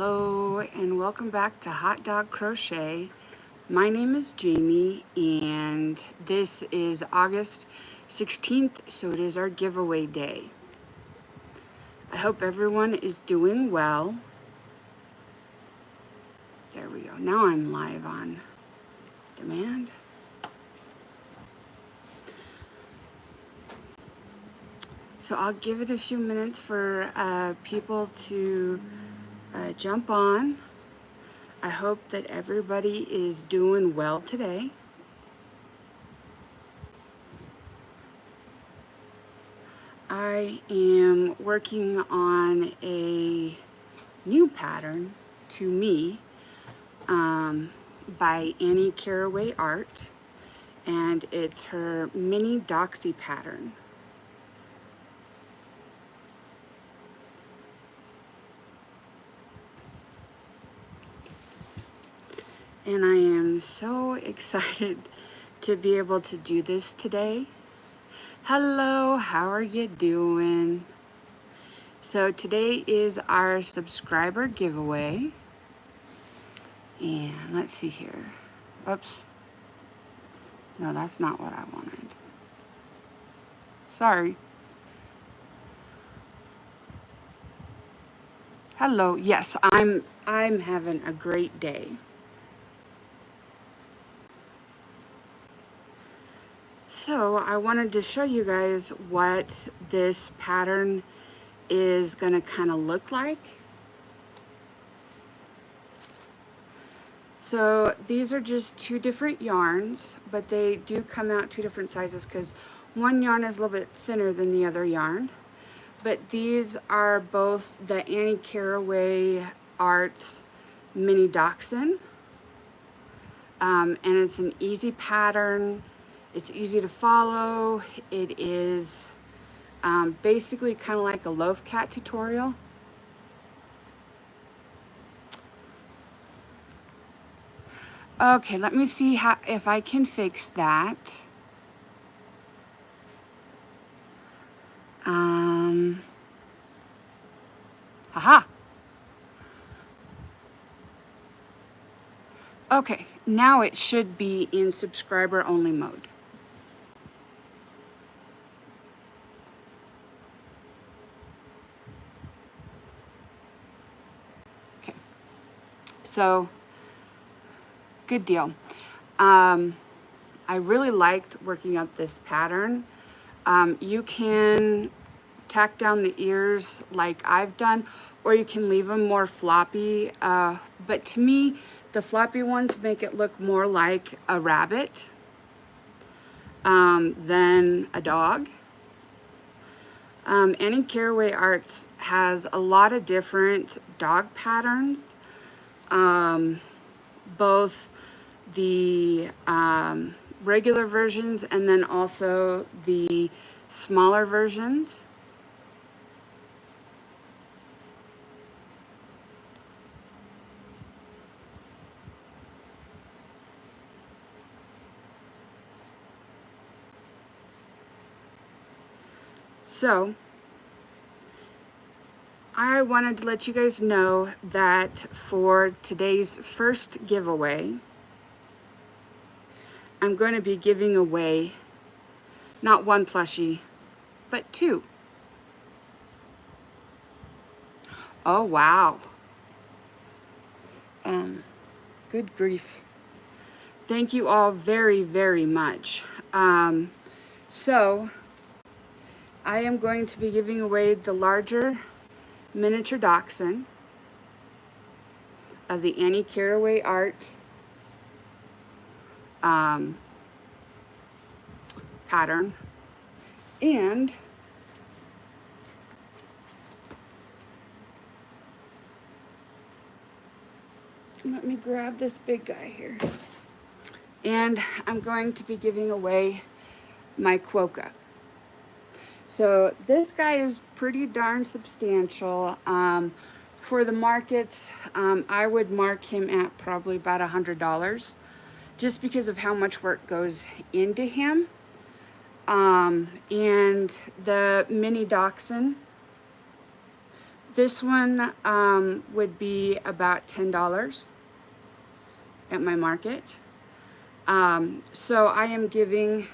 Hello and welcome back to Hot Dog Crochet. My name is Jamie and this is August 16th, so it is our giveaway day. I hope everyone is doing well. There we go. Now I'm live on demand. So I'll give it a few minutes for people to jump on. I hope that everybody is doing well today. I am working on a new pattern to me by Annie Caraway Art, and it's her mini doxy pattern. And I am so excited to be able to do this today. Hello, how are you doing? So today is our subscriber giveaway. And let's see here. Oops. No, that's not what I wanted. Sorry. Hello, yes, I'm having a great day. So I wanted to show you guys what this pattern is going to kind of look like. So these are just two different yarns, but they do come out two different sizes because one yarn is a little bit thinner than the other yarn. But these are both the Annie Caraway Arts Mini Dachshund. And it's an easy pattern. It's easy to follow. It is basically kind of like a loaf cat tutorial. Okay, let me see if I can fix that. Haha. Okay, now it should be in subscriber only mode. Okay, so good deal. I really liked working up this pattern. You can tack down the ears like I've done, or you can leave them more floppy. But to me, the floppy ones make it look more like a rabbit than a dog. Annie Caraway Arts has a lot of different dog patterns, both the regular versions and then also the smaller versions. So I wanted to let you guys know that for today's first giveaway, I'm going to be giving away not one plushie, but two. Oh, wow. Good grief. Thank you all very, very much. So I am going to be giving away the larger miniature dachshund of the Annie Caraway Art pattern, and let me grab this big guy here, and I'm going to be giving away my quokka. So this guy is pretty darn substantial. For the markets, I would mark him at probably about $100 just because of how much work goes into him. And the mini dachshund This one would be about $10 at my market. So I am giving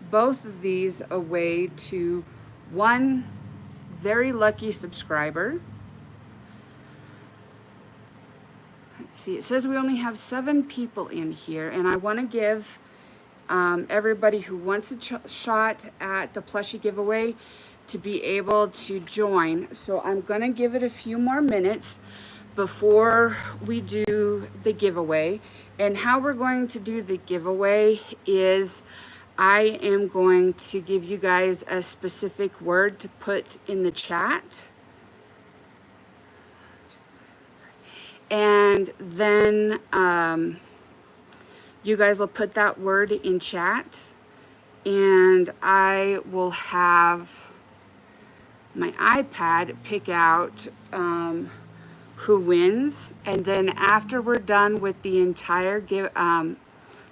both of these away to one very lucky subscriber. Let's see, it says we only have 7 people in here, and I want to give everybody who wants a shot at the plushie giveaway to be able to join. So I'm going to give it a few more minutes before we do the giveaway. And how we're going to do the giveaway is I am going to give you guys a specific word to put in the chat. And then you guys will put that word in chat, and I will have my iPad pick out who wins. And then after we're done with the entire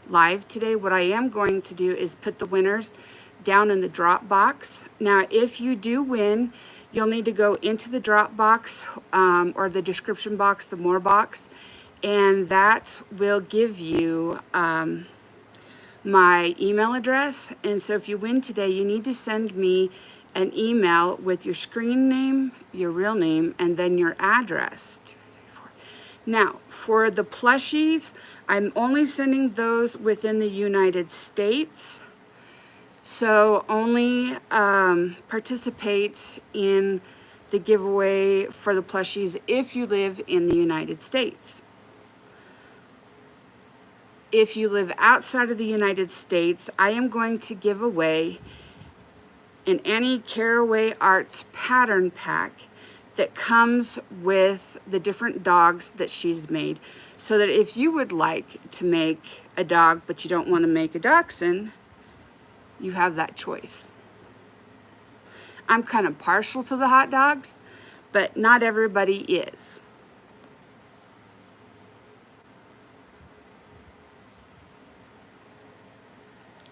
live today, what I am going to do is put the winners down in the drop box. Now, if you do win, you'll need to go into the drop box or the description box, the more box, and that will give you my email address. And so if you win today, you need to send me an email with your screen name, your real name, and then your address. 2, 3, 4. Now, for the plushies, I'm only sending those within the United States. So only participate in the giveaway for the plushies if you live in the United States. If you live outside of the United States, I am going to give away an Annie Caraway Arts pattern pack that comes with the different dogs that she's made. So that if you would like to make a dog, but you don't want to make a dachshund, you have that choice. I'm kind of partial to the hot dogs, but not everybody is.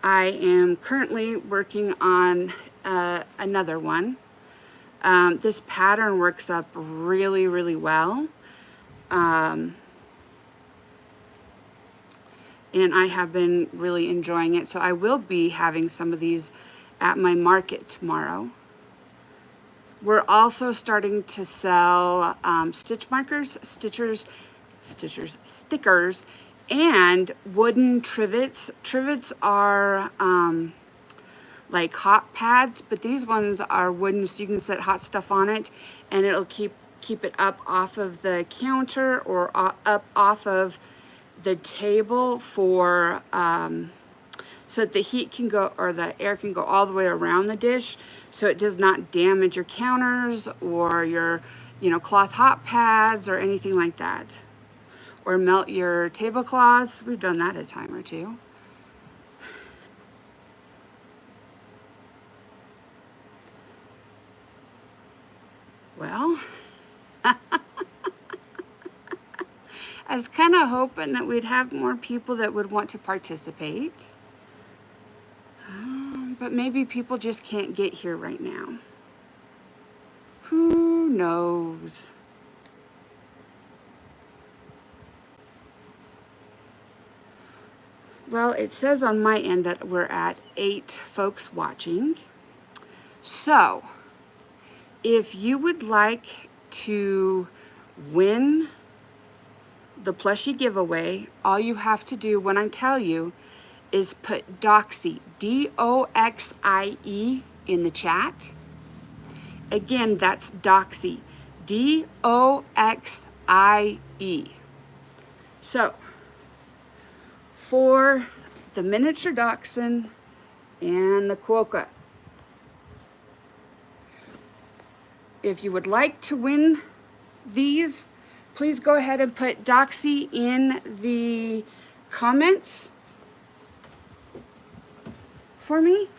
I am currently working on another one. This pattern works up really, really well. And I have been really enjoying it. So I will be having some of these at my market tomorrow. We're also starting to sell stitch markers, stickers, and wooden trivets. Trivets are like hot pads, but these ones are wooden, so you can set hot stuff on it, and it'll keep it up off of the counter or up off of the table for so that the heat can go, or the air can go all the way around the dish, so it does not damage your counters or your cloth hot pads or anything like that, or melt your tablecloths. We've done that a time or two. Well, I was kind of hoping that we'd have more people that would want to participate. But maybe people just can't get here right now. Who knows? Well, it says on my end that we're at 8 folks watching. So, if you would like to win the plushie giveaway, all you have to do when I tell you is put Doxie, D-O-X-I-E, in the chat. Again, that's Doxie, D-O-X-I-E. So, for the miniature dachshund and the quokka, if you would like to win these, please go ahead and put Doxie in the comments for me.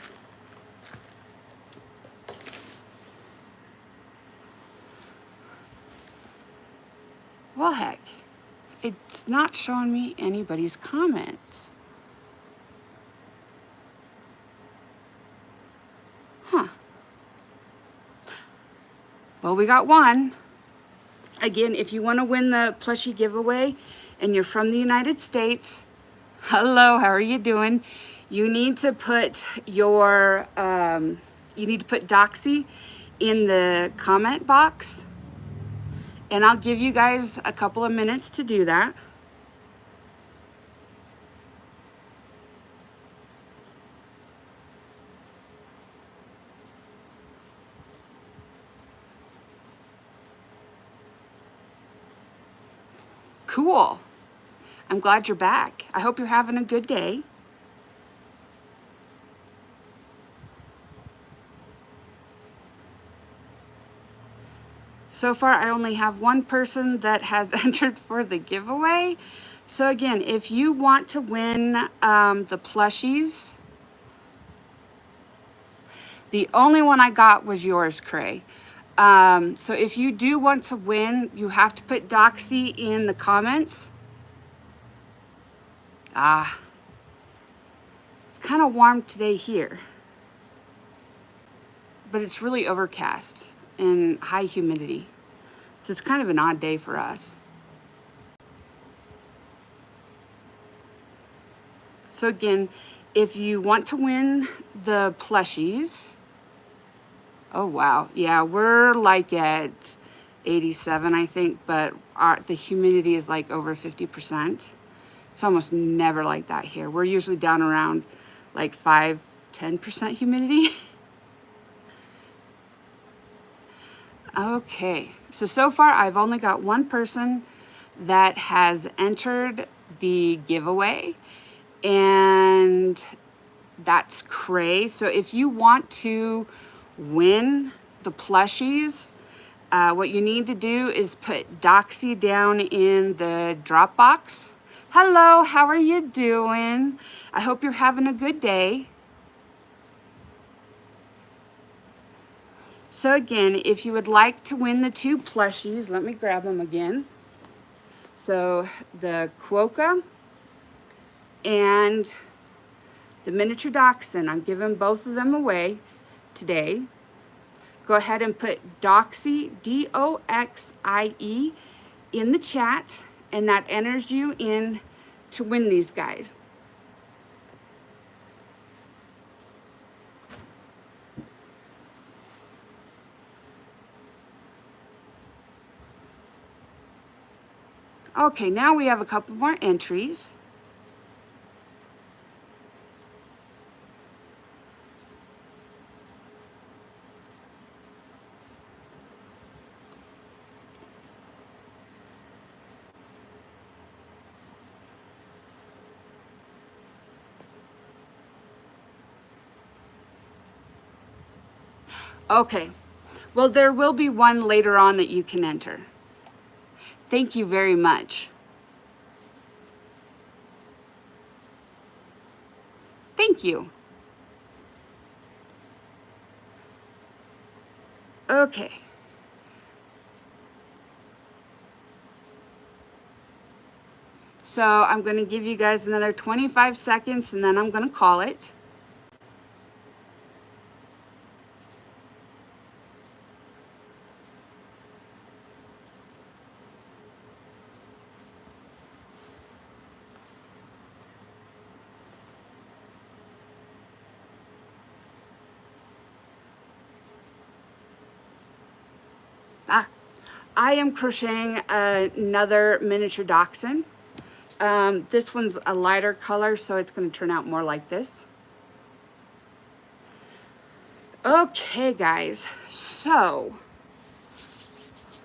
Well, heck, it's not showing me anybody's comments. Huh. Well, we got one. Again, if you want to win the plushie giveaway and you're from the United States, hello, how are you doing? You need to put your, you need to put Doxy in the comment box, and I'll give you guys a couple of minutes to do that. Cool. I'm glad you're back. I hope you're having a good day. So far, I only have one person that has entered for the giveaway. So again, if you want to win the plushies, the only one I got was yours, Kray. So if you do want to win, you have to put Doxy in the comments. It's kind of warm today here, but it's really overcast and high humidity. So it's kind of an odd day for us. So again, if you want to win the plushies, oh wow, yeah, we're like at 87, I think, but the humidity is like over 50%. It's almost never like that here. We're usually down around like 5–10% humidity. Okay, so far I've only got one person that has entered the giveaway, and that's Kray. So if you want to win the plushies, what you need to do is put Doxy down in the drop box. Hello, how are you doing? I hope you're having a good day. So again, if you would like to win the 2 plushies, let me grab them again. So the Quokka and the miniature dachshund, I'm giving both of them away today. Go ahead and put Doxy, D-O-X-I-E, in the chat, and that enters you in to win these guys. Okay, now we have a couple more entries. Okay, well, there will be one later on that you can enter. Thank you very much. Thank you. Okay. So I'm going to give you guys another 25 seconds and then I'm going to call it. I am crocheting another miniature dachshund. This one's a lighter color, so it's going to turn out more like this. Okay, guys, so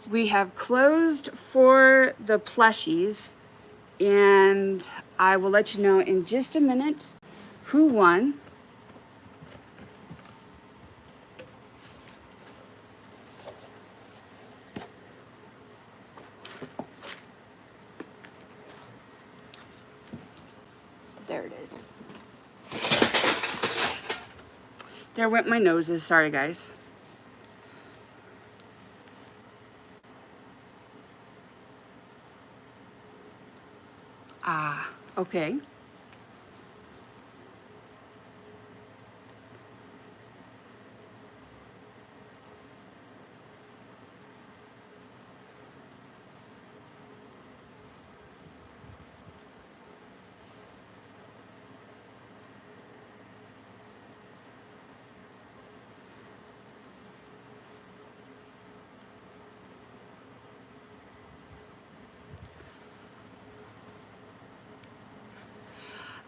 we have closed for the plushies, and I will let you know in just a minute who won. There it is. There went my noses. Sorry, guys. Okay.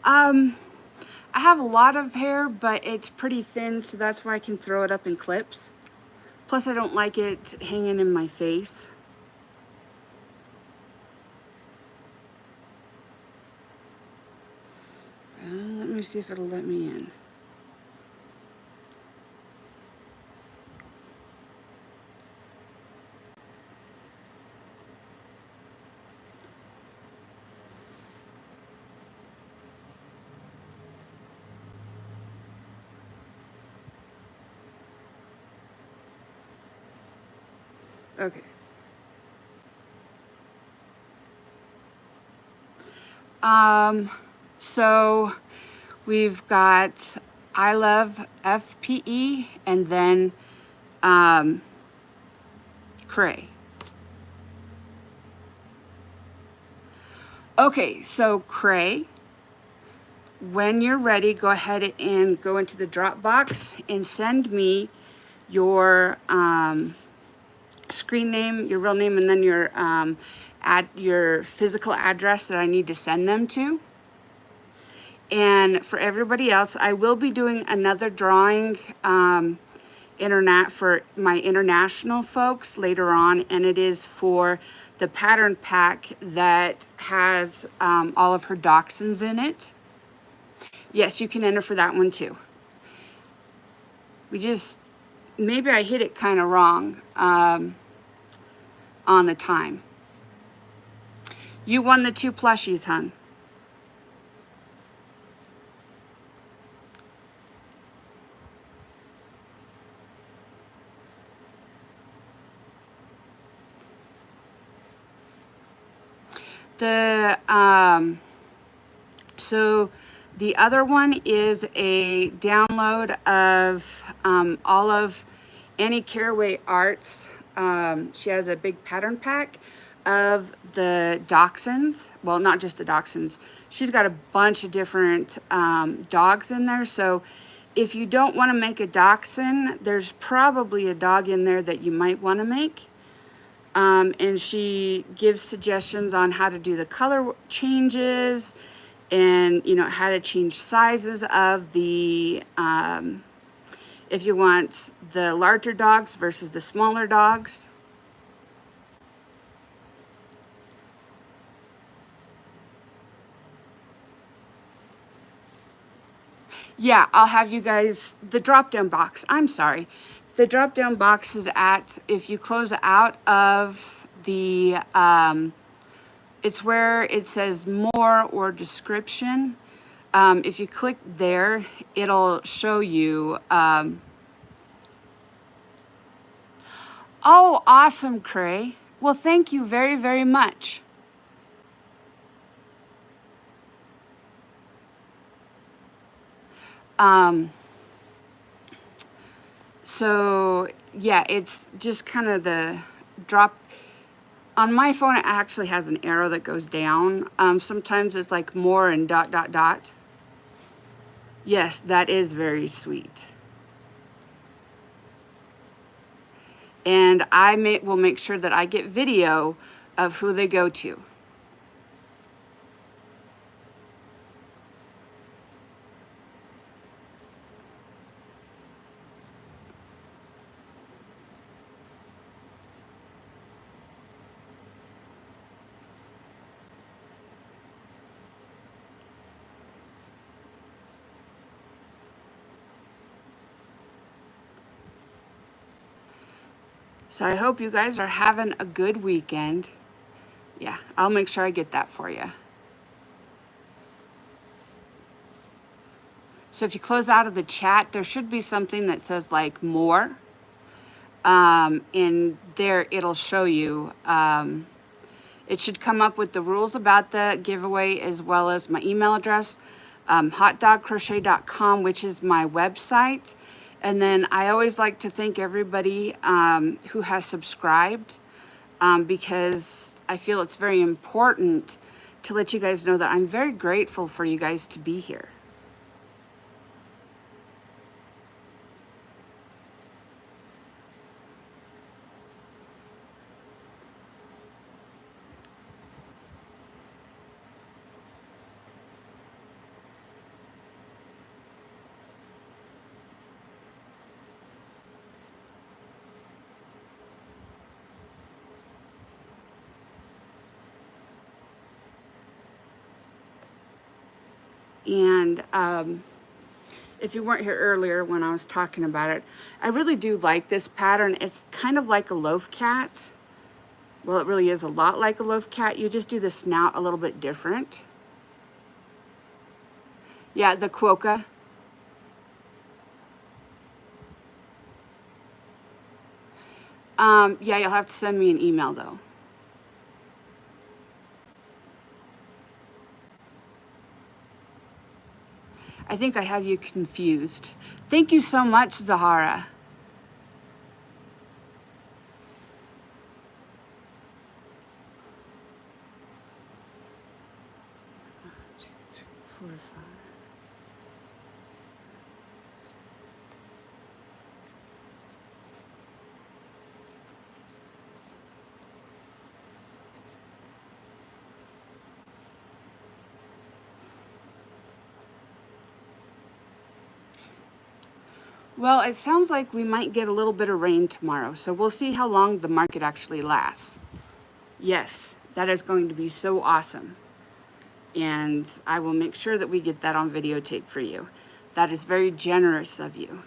I have a lot of hair, but it's pretty thin, so that's why I can throw it up in clips. Plus, I don't like it hanging in my face. Let me see if it'll let me in. Okay. So we've got I love FPE and then Kray. Okay, so Kray, when you're ready, go ahead and go into the Dropbox and send me your screen name, your real name, and then your physical address that I need to send them to. And for everybody else, I will be doing another drawing for my international folks later on, and it is for the pattern pack that has all of her dachshunds in it. Yes, you can enter for that one too. Maybe I hit it kind of wrong on the time. You won the 2 plushies, hun. So the other one is a download of all of Annie Caraway Art's. She has a big pattern pack of the dachshunds. Well, not just the dachshunds. She's got a bunch of different dogs in there. So if you don't want to make a dachshund, there's probably a dog in there that you might want to make. And she gives suggestions on how to do the color changes and, you know, how to change sizes of the, if you want the larger dogs versus the smaller dogs. Yeah, I'll have you guys, the drop-down box, I'm sorry. The drop-down box is if you close out of the, it's where it says more or description. If you click there, it'll show you. Oh, awesome, Kray. Well, thank you very, very much. So yeah, it's just kind of the drop. On my phone, it actually has an arrow that goes down. Sometimes it's like more and ... Yes, that is very sweet. And I will make sure that I get video of who they go to. So I hope you guys are having a good weekend. Yeah, I'll make sure I get that for you. So if you close out of the chat, there should be something that says like more. And there it'll show you. It should come up with the rules about the giveaway as well as my email address, hotdogcrochet.com, which is my website. And then I always like to thank everybody who has subscribed because I feel it's very important to let you guys know that I'm very grateful for you guys to be here. And if you weren't here earlier when I was talking about it, I really do like this pattern. It's kind of like a loaf cat. Well, it really is a lot like a loaf cat. You just do the snout a little bit different. Yeah, the quokka. Yeah, you'll have to send me an email though. I think I have you confused. Thank you so much, Zahara. One, two, three, four, five. Well, it sounds like we might get a little bit of rain tomorrow, so we'll see how long the market actually lasts. Yes, that is going to be so awesome. And I will make sure that we get that on videotape for you. That is very generous of you.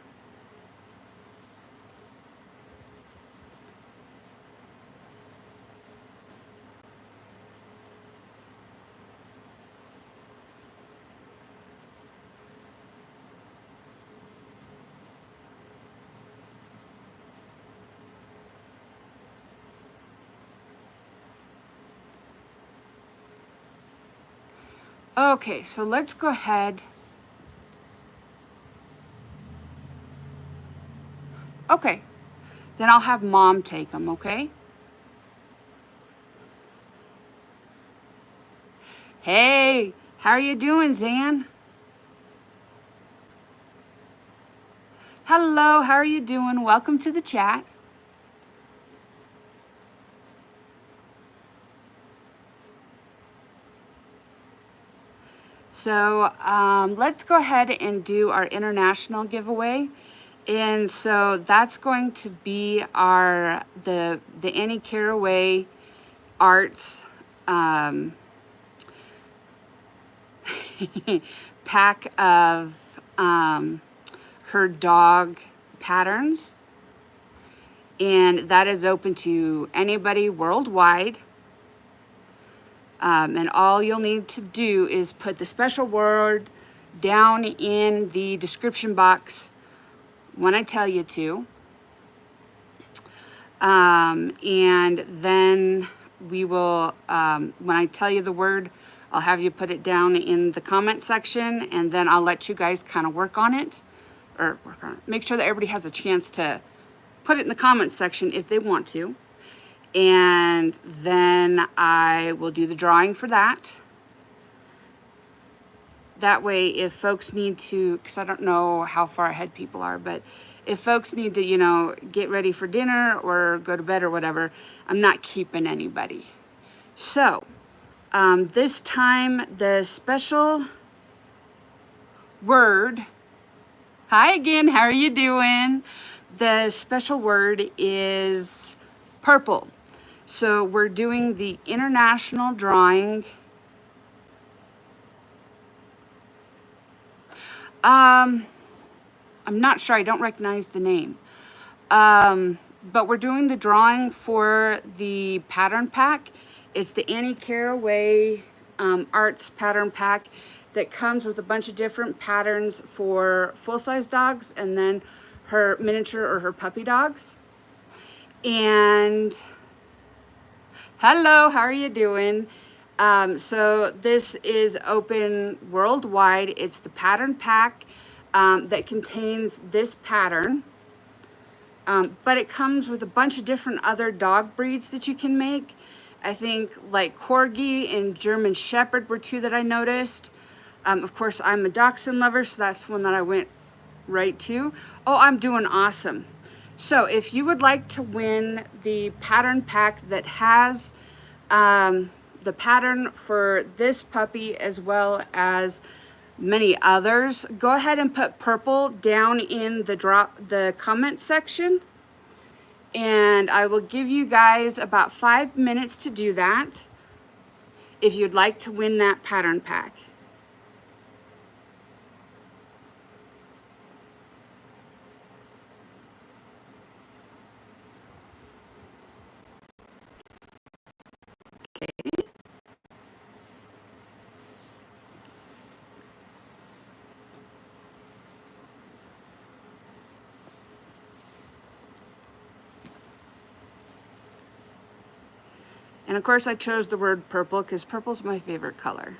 Okay, so let's go ahead. Okay, then I'll have Mom take them, okay? Hey, how are you doing, Zan? Hello, how are you doing? Welcome to the chat. So let's go ahead and do our international giveaway. And so that's going to be our the Annie Caraway Arts pack of her dog patterns. And that is open to anybody worldwide. And all you'll need to do is put the special word down in the description box when I tell you to. And then we will, when I tell you the word, I'll have you put it down in the comment section, and then I'll let you guys kind of work on it. Make sure that everybody has a chance to put it in the comments section if they want to. And then I will do the drawing for that. That way, if folks need to, because I don't know how far ahead people are, but if folks need to, you know, get ready for dinner or go to bed or whatever, I'm not keeping anybody. So, this time the special word, hi again, how are you doing? The special word is purple. So we're doing the international drawing. I'm not sure, I don't recognize the name. But we're doing the drawing for the pattern pack. It's the Annie Caraway Arts pattern pack that comes with a bunch of different patterns for full-size dogs and then her miniature or her puppy dogs. And hello, how are you doing? So this is open worldwide. It's the pattern pack that contains this pattern. But it comes with a bunch of different other dog breeds that you can make. I think like Corgi and German Shepherd were two that I noticed. Of course, I'm a dachshund lover, so that's one that I went right to. Oh, I'm doing awesome. So if you would like to win the pattern pack that has the pattern for this puppy as well as many others, go ahead and put purple down in the comment section, and I will give you guys about 5 minutes to do that if you'd like to win that pattern pack. And of course I chose the word purple because purple's my favorite color.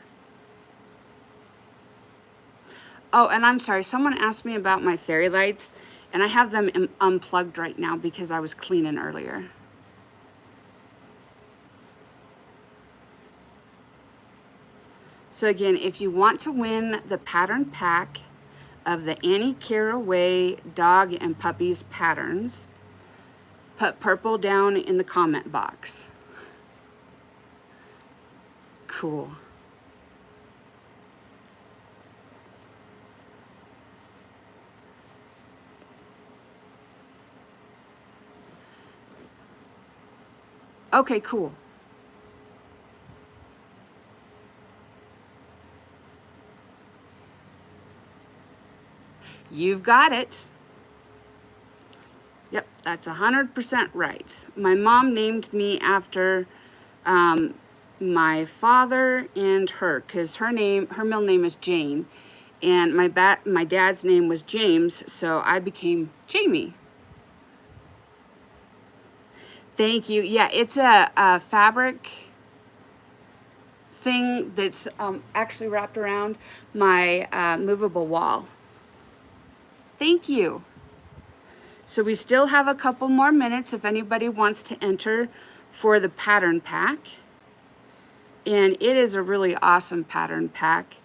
Oh, and I'm sorry, someone asked me about my fairy lights, and I have them unplugged right now because I was cleaning earlier. So again, if you want to win the pattern pack of the Annie Caraway Dog and Puppies patterns, put purple down in the comment box. Cool. Okay, cool. You've got it. Yep, that's 100% right. My mom named me after my father and her, because her middle name is Jane, and my dad's name was James, so I became Jamie. Thank you. Yeah, it's a fabric thing that's actually wrapped around my movable wall. Thank you. So we still have a couple more minutes if anybody wants to enter for the pattern pack. And it is a really awesome pattern pack.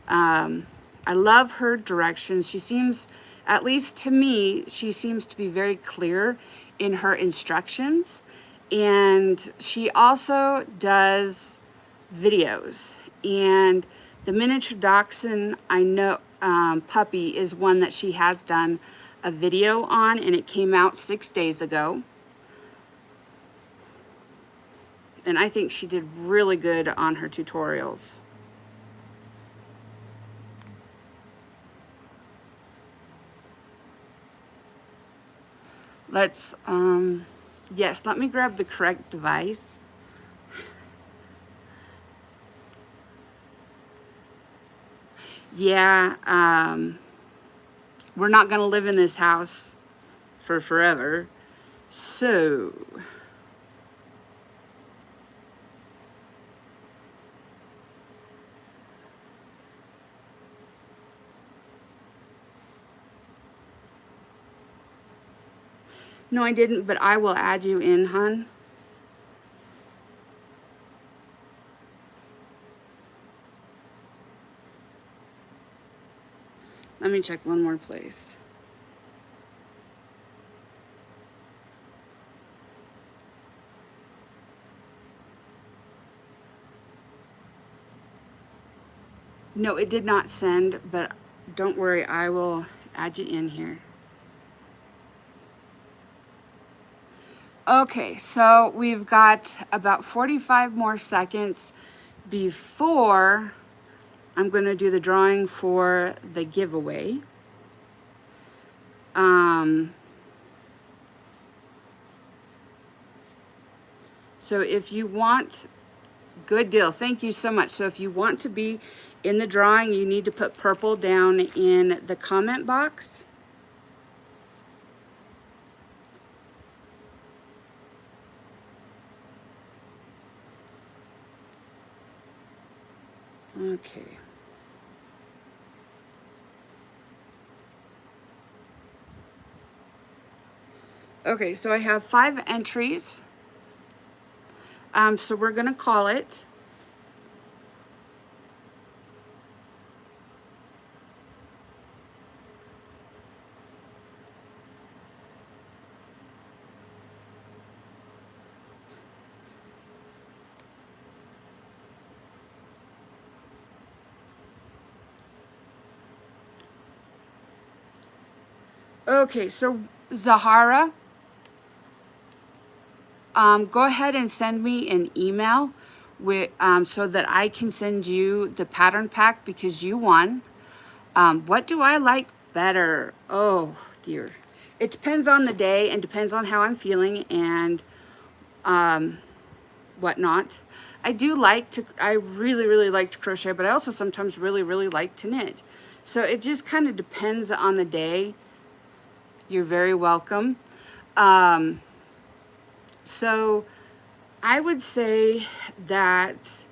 I love her directions. She seems, at least to me, she seems to be very clear in her instructions. And she also does videos. And the miniature dachshund, I know, puppy is one that she has done a video on, and it came out 6 days ago. And I think she did really good on her tutorials. Let's, yes, let me grab the correct device. Yeah, we're not going to live in this house for forever. So, no, I didn't, but I will add you in, hun. Let me check one more place. No, it did not send, but don't worry, I will add you in here. Okay, so we've got about 45 more seconds before I'm going to do the drawing for the giveaway. So if you want, good deal, thank you so much. So if you want to be in the drawing, you need to put purple down in the comment box. Okay. Okay, so I have 5 entries. So we're going to call it okay, so Zahara, go ahead and send me an email with, so that I can send you the pattern pack because you won. What do I like better? Oh dear. It depends on the day and depends on how I'm feeling and whatnot. I really like to crochet, but I also sometimes really like to knit. So it just kind of depends on the day. You're very welcome. So I would say that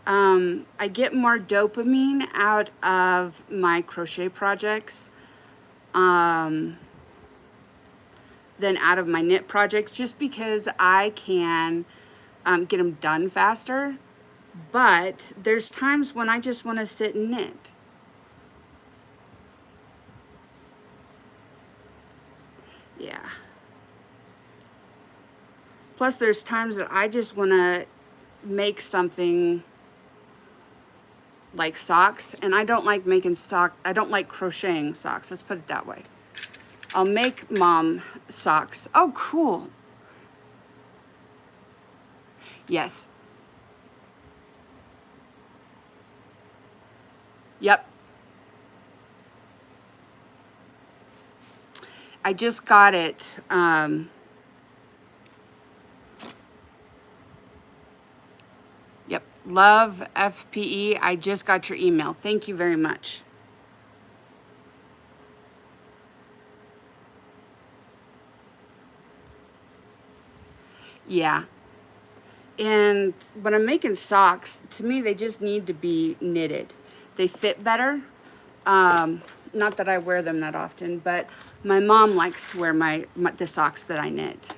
I get more dopamine out of my crochet projects than out of my knit projects, just because I can get them done faster. But there's times when I just want to sit and knit. Yeah. Plus there's times that I just want to make something like socks, and I don't like making I don't like crocheting socks, let's put it that way. I'll make mom socks. Oh, cool. Yes. Yep. I just got it. Yep. Love FPE. I just got your email. Thank you very much. Yeah. And when I'm making socks, to me, they just need to be knitted. They fit better. Not that I wear them that often, but my mom likes to wear the socks that I knit.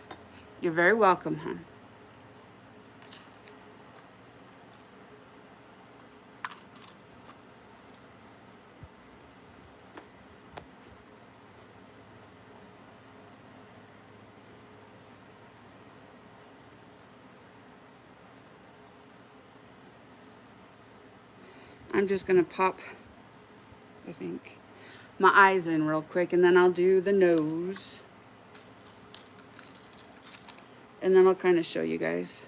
You're very welcome, hon. I'm just gonna pop, I think, my eyes in real quick, and then I'll do the nose. And then I'll kind of show you guys.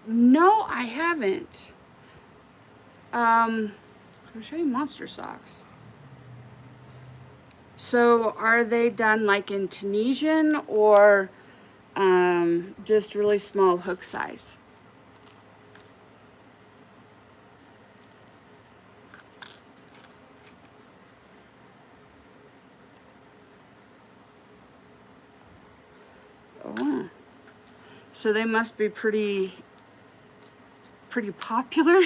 No, I haven't. I'll show you monster socks. So are they done like in Tunisian or just really small hook size? Oh, so they must be pretty popular.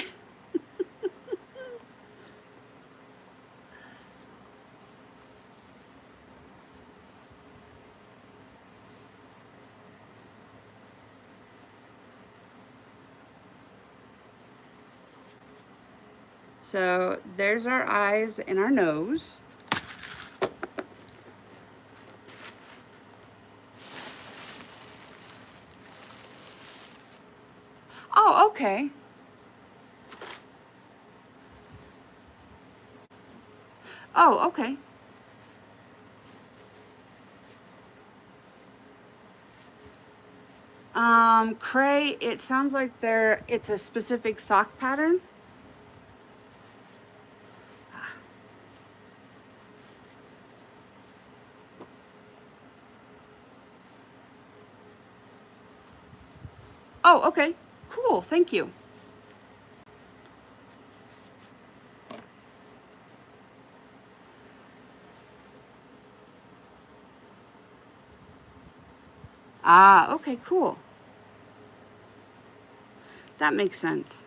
So there's our eyes and our nose. Oh, okay. Oh, okay. Cray, it sounds like it's a specific sock pattern. Oh, okay. Cool, thank you. Ah, okay, cool. That makes sense.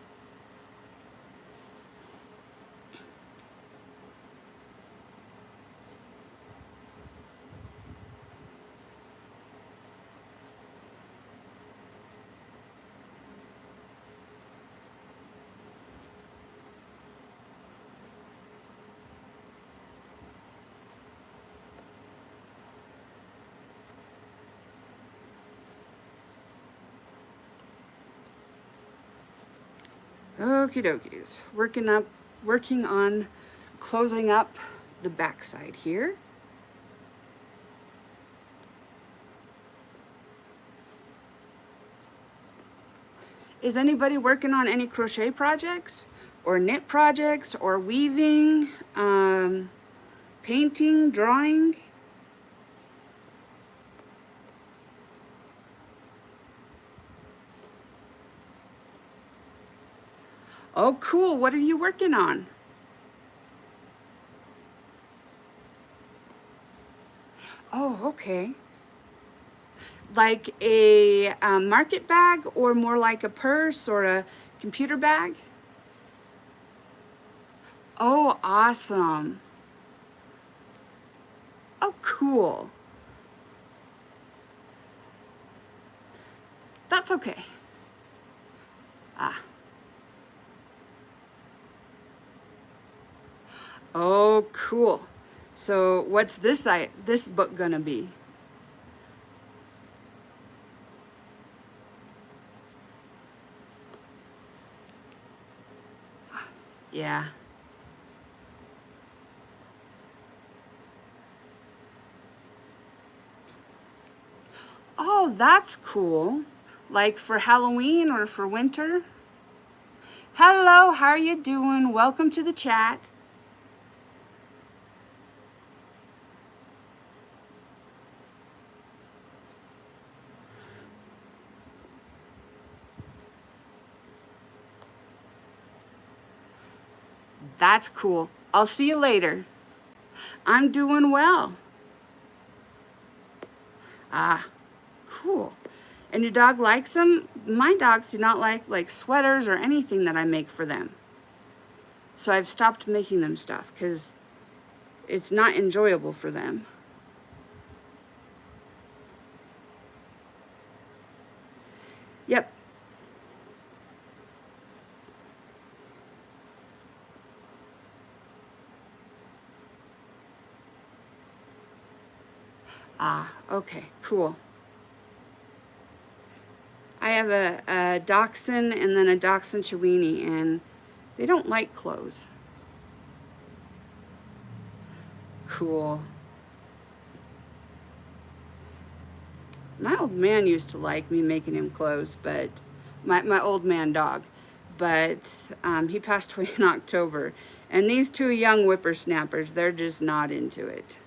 Okie dokies. Working on closing up the back side here. Is anybody working on any crochet projects or knit projects or weaving, painting, drawing? Oh, cool. What are you working on? Oh, okay. Like a market bag, or more like a purse or a computer bag? Oh, awesome. Oh, cool. That's okay. Ah. Oh, cool. So what's this book gonna be? Yeah. Oh, that's cool. Like for Halloween or for winter? Hello, how are you doing? Welcome to the chat. That's cool. I'll see you later. I'm doing well. Ah, cool. And your dog likes them? My dogs do not like sweaters or anything that I make for them. So I've stopped making them stuff because it's not enjoyable for them. Yep. Ah, okay, cool. I have a dachshund and then a dachshund chiweenie, and they don't like clothes. Cool. My old man used to like me making him clothes, but my old man dog, but he passed away in October. And these two young whippersnappers, they're just not into it.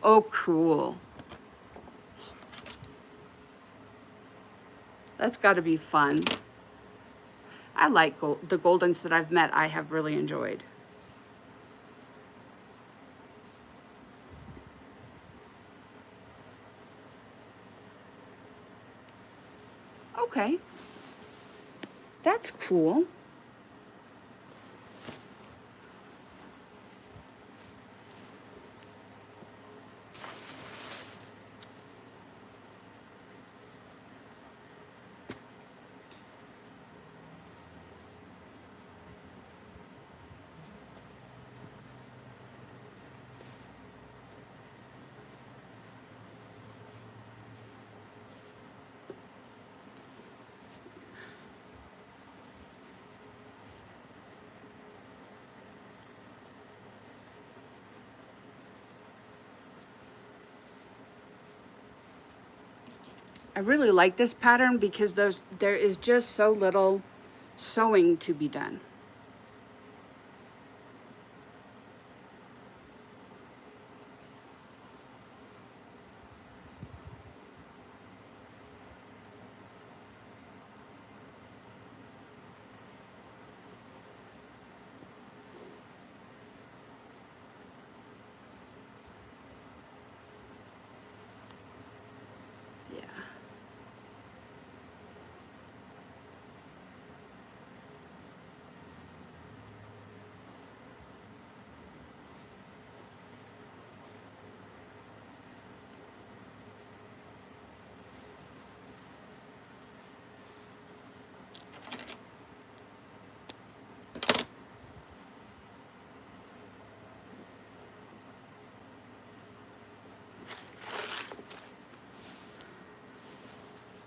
Oh, cool. That's got to be fun. I like the Goldens that I've met. I have really enjoyed. Okay. That's cool. I really like this pattern because there is just so little sewing to be done. Yeah.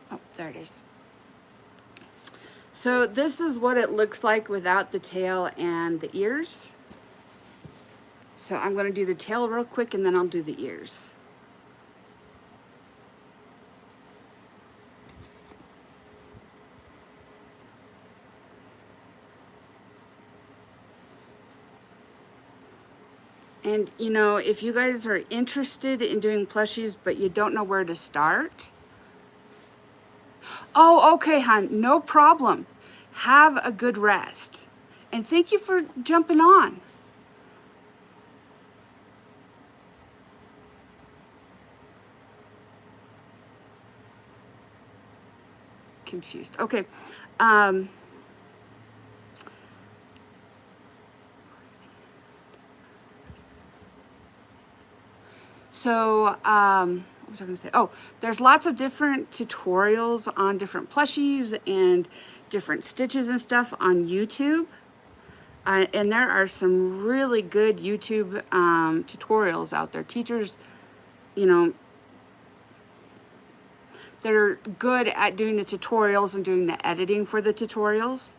Oh, there it is. So this is what it looks like without the tail and the ears. So I'm going to do the tail real quick and then I'll do the ears. And you know, if you guys are interested in doing plushies but you don't know where to start, Oh, okay, hon, no problem. Have a good rest. And thank you for jumping on. Confused. Okay. What was I going to say? Oh, there's lots of different tutorials on different plushies and different stitches and stuff on YouTube. And there are some really good YouTube tutorials out there. Teachers, you know, that are good at doing the tutorials and doing the editing for the tutorials.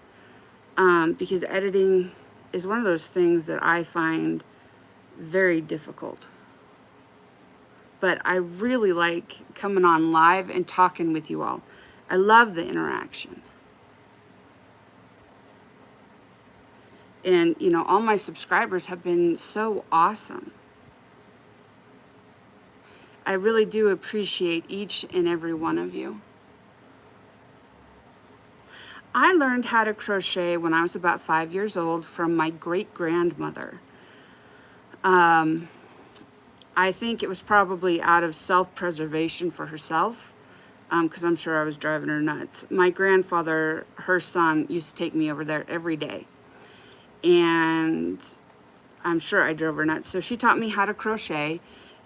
Because editing is one of those things that I find very difficult. But I really like coming on live and talking with you all. I love the interaction. And, you know, all my subscribers have been so awesome. I really do appreciate each and every one of you. I learned how to crochet when I was about 5 years old from my great-grandmother. I think it was probably out of self-preservation for herself, because I'm sure I was driving her nuts. My grandfather, her son, used to take me over there every day. And I'm sure I drove her nuts. So she taught me how to crochet,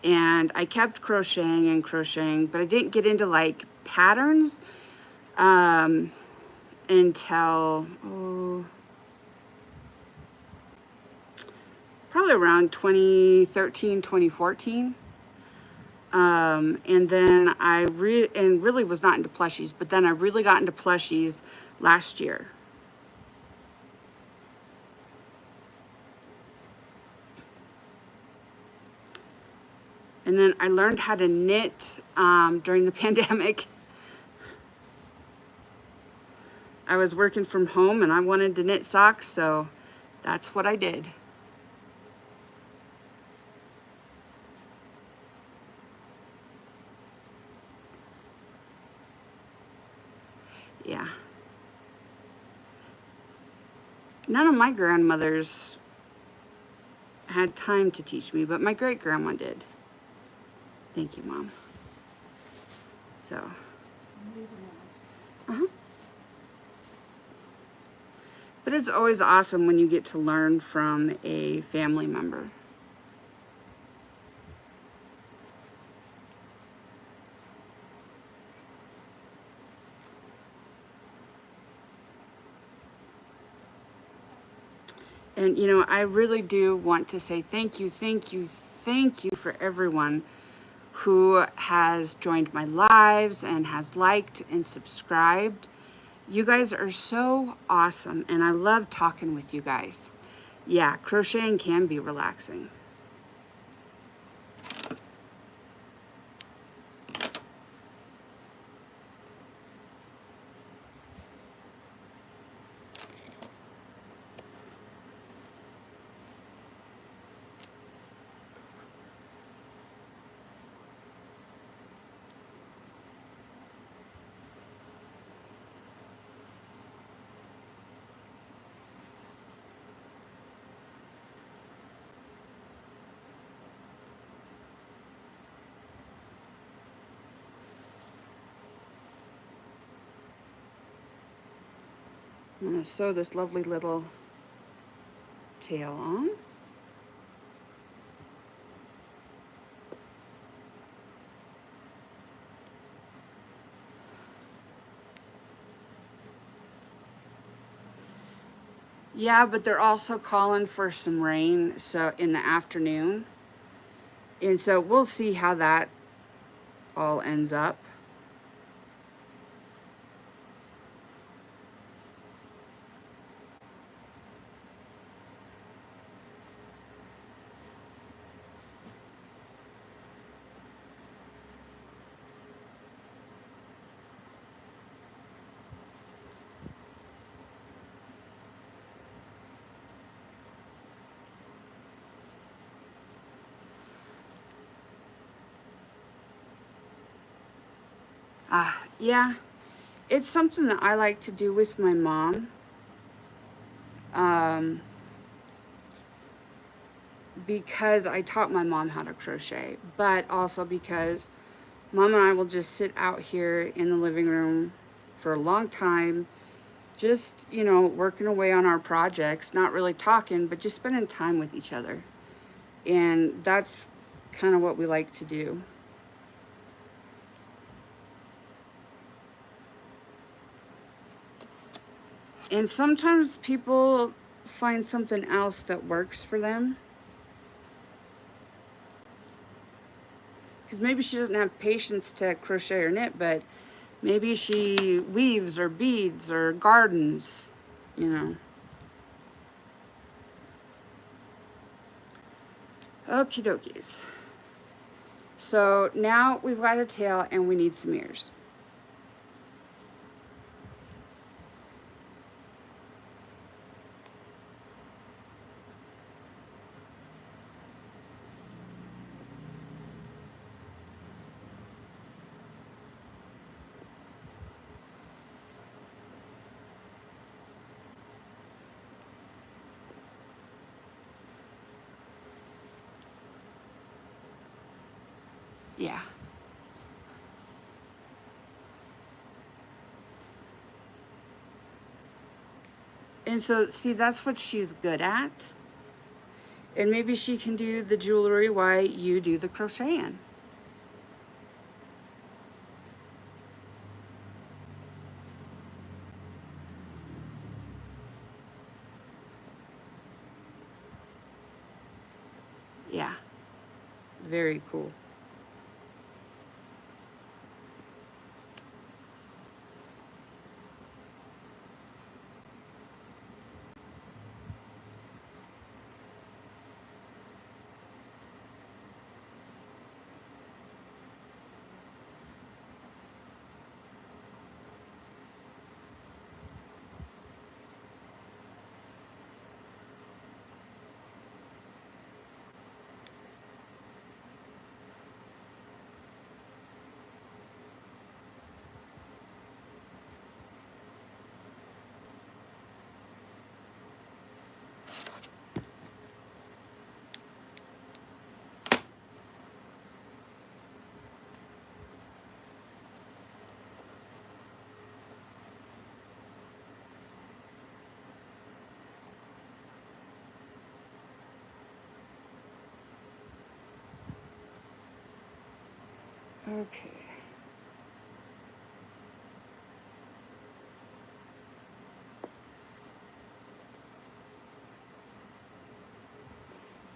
and I kept crocheting and crocheting, but I didn't get into like patterns until probably around 2013, 2014. And then I really was not into plushies, but then I really got into plushies last year. And then I learned how to knit during the pandemic. I was working from home and I wanted to knit socks, so that's what I did. Yeah. None of my grandmothers had time to teach me, but my great-grandma did. Thank you, Mom. So. But it's always awesome when you get to learn from a family member. And, you know, I really do want to say thank you for everyone who has joined my lives and has liked and subscribed. You guys are so awesome, and I love talking with you guys. Yeah, crocheting can be relaxing. I'm going to sew this lovely little tail on. Yeah, but they're also calling for some rain so in the afternoon. And so we'll see how that all ends up. Yeah, it's something that I like to do with my mom. Because I taught my mom how to crochet, but also because Mom and I will just sit out here in the living room for a long time, just, you know, working away on our projects, not really talking, but just spending time with each other. And that's kind of what we like to do. And sometimes people find something else that works for them. Because maybe she doesn't have patience to crochet or knit, but maybe she weaves or beads or gardens, you know. Okie dokies. So now we've got a tail and we need some ears. Yeah. And so, see, that's what she's good at. And maybe she can do the jewelry while you do the crocheting. Yeah. Very cool. Okay.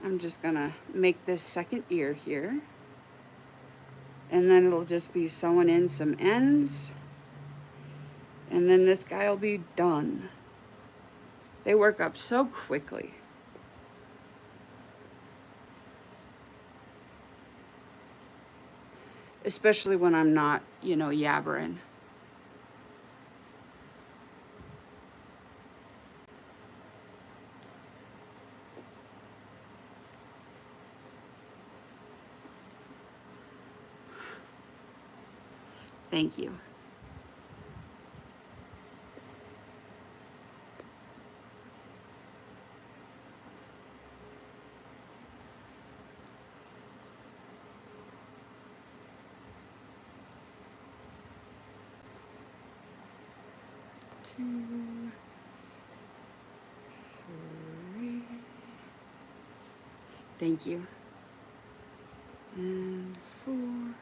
I'm just gonna make this second ear here. And then it'll just be sewing in some ends. And then this guy will be done. They work up so quickly. Especially when I'm not, you know, yabbering. Thank you. Two, three. Thank you. And 4. And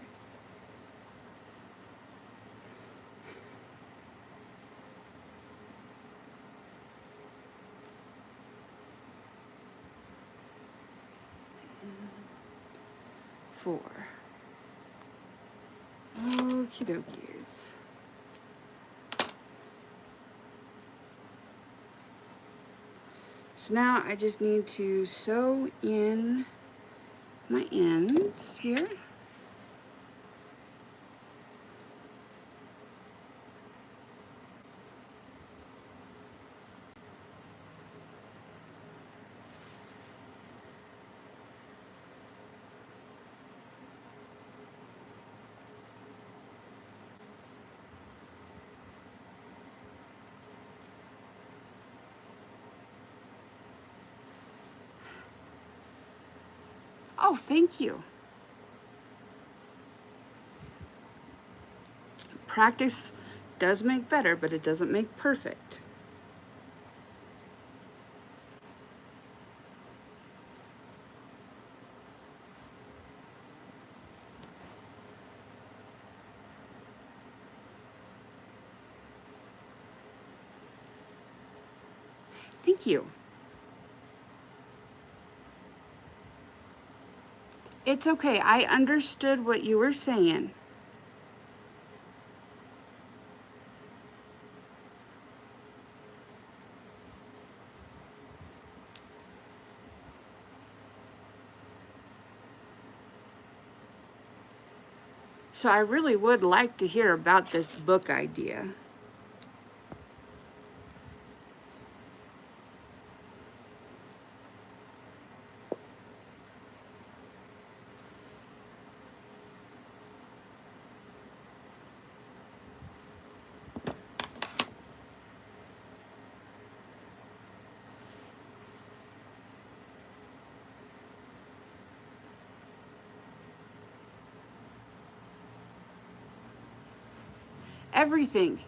4. Okie dokies. So now I just need to sew in my ends here. Oh, thank you. Practice does make better, but it doesn't make perfect. Thank you. It's okay. I understood what you were saying. So I really would like to hear about this book idea. Everything.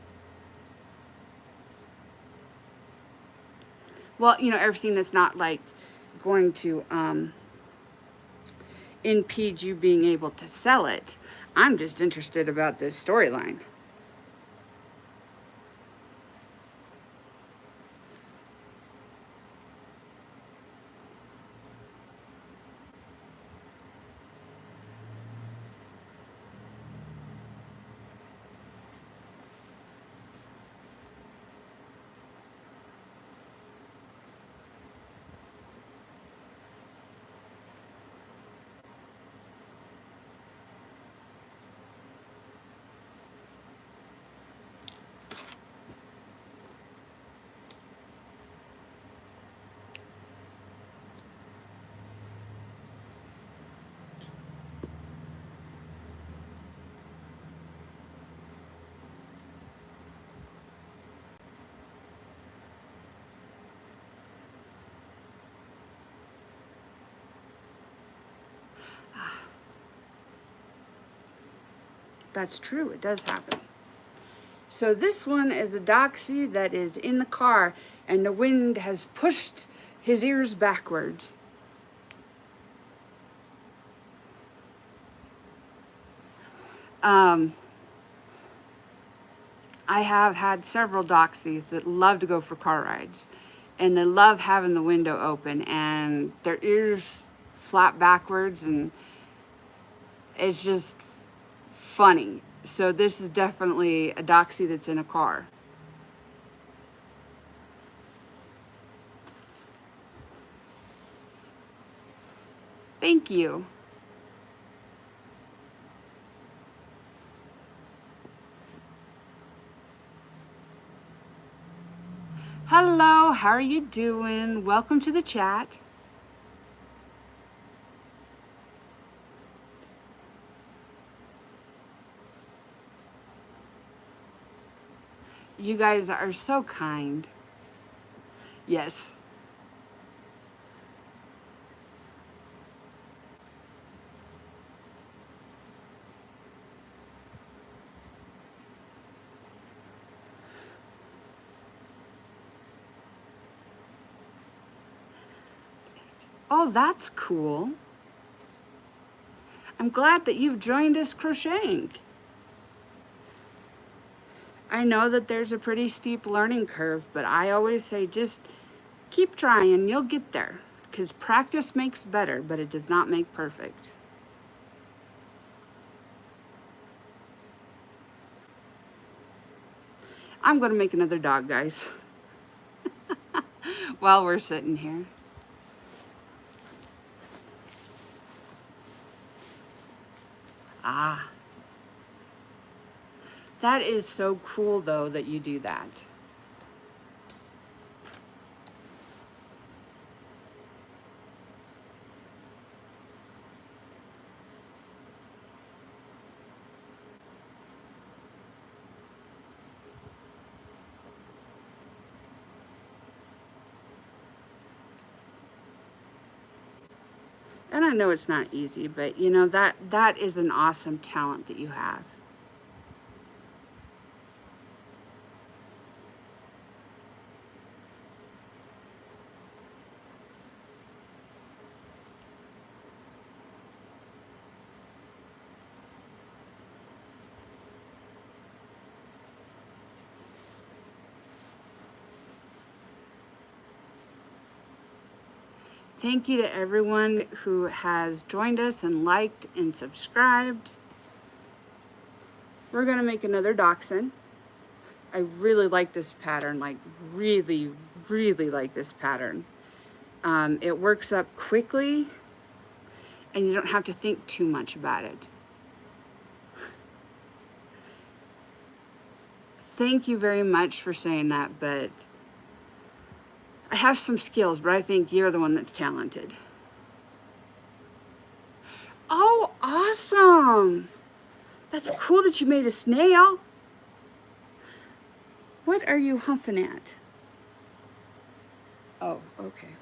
Well, you know, everything that's not like going to impede you being able to sell it. I'm just interested about this storyline. That's true, it does happen. So this one is a doxy that is in the car and the wind has pushed his ears backwards. I have had several doxies that love to go for car rides and they love having the window open and their ears flap backwards and it's just funny. So this is definitely a doxy that's in a car. Thank you. Hello, how are you doing? Welcome to the chat. You guys are so kind. Yes. Oh, that's cool. I'm glad that you've joined us crocheting. I know that there's a pretty steep learning curve, but I always say just keep trying, you'll get there. Because practice makes better, but it does not make perfect. I'm going to make another dog, guys, while we're sitting here. Ah. That is so cool, though, that you do that. And I know it's not easy, but you know, that is an awesome talent that you have. Thank you to everyone who has joined us and liked and subscribed. We're gonna make another dachshund. I really like this pattern, like really, really like this pattern. It works up quickly and you don't have to think too much about it. Thank you very much for saying that, but I have some skills, but I think you're the one that's talented. Oh, awesome! That's cool that you made a snail. What are you humping at? Oh, okay.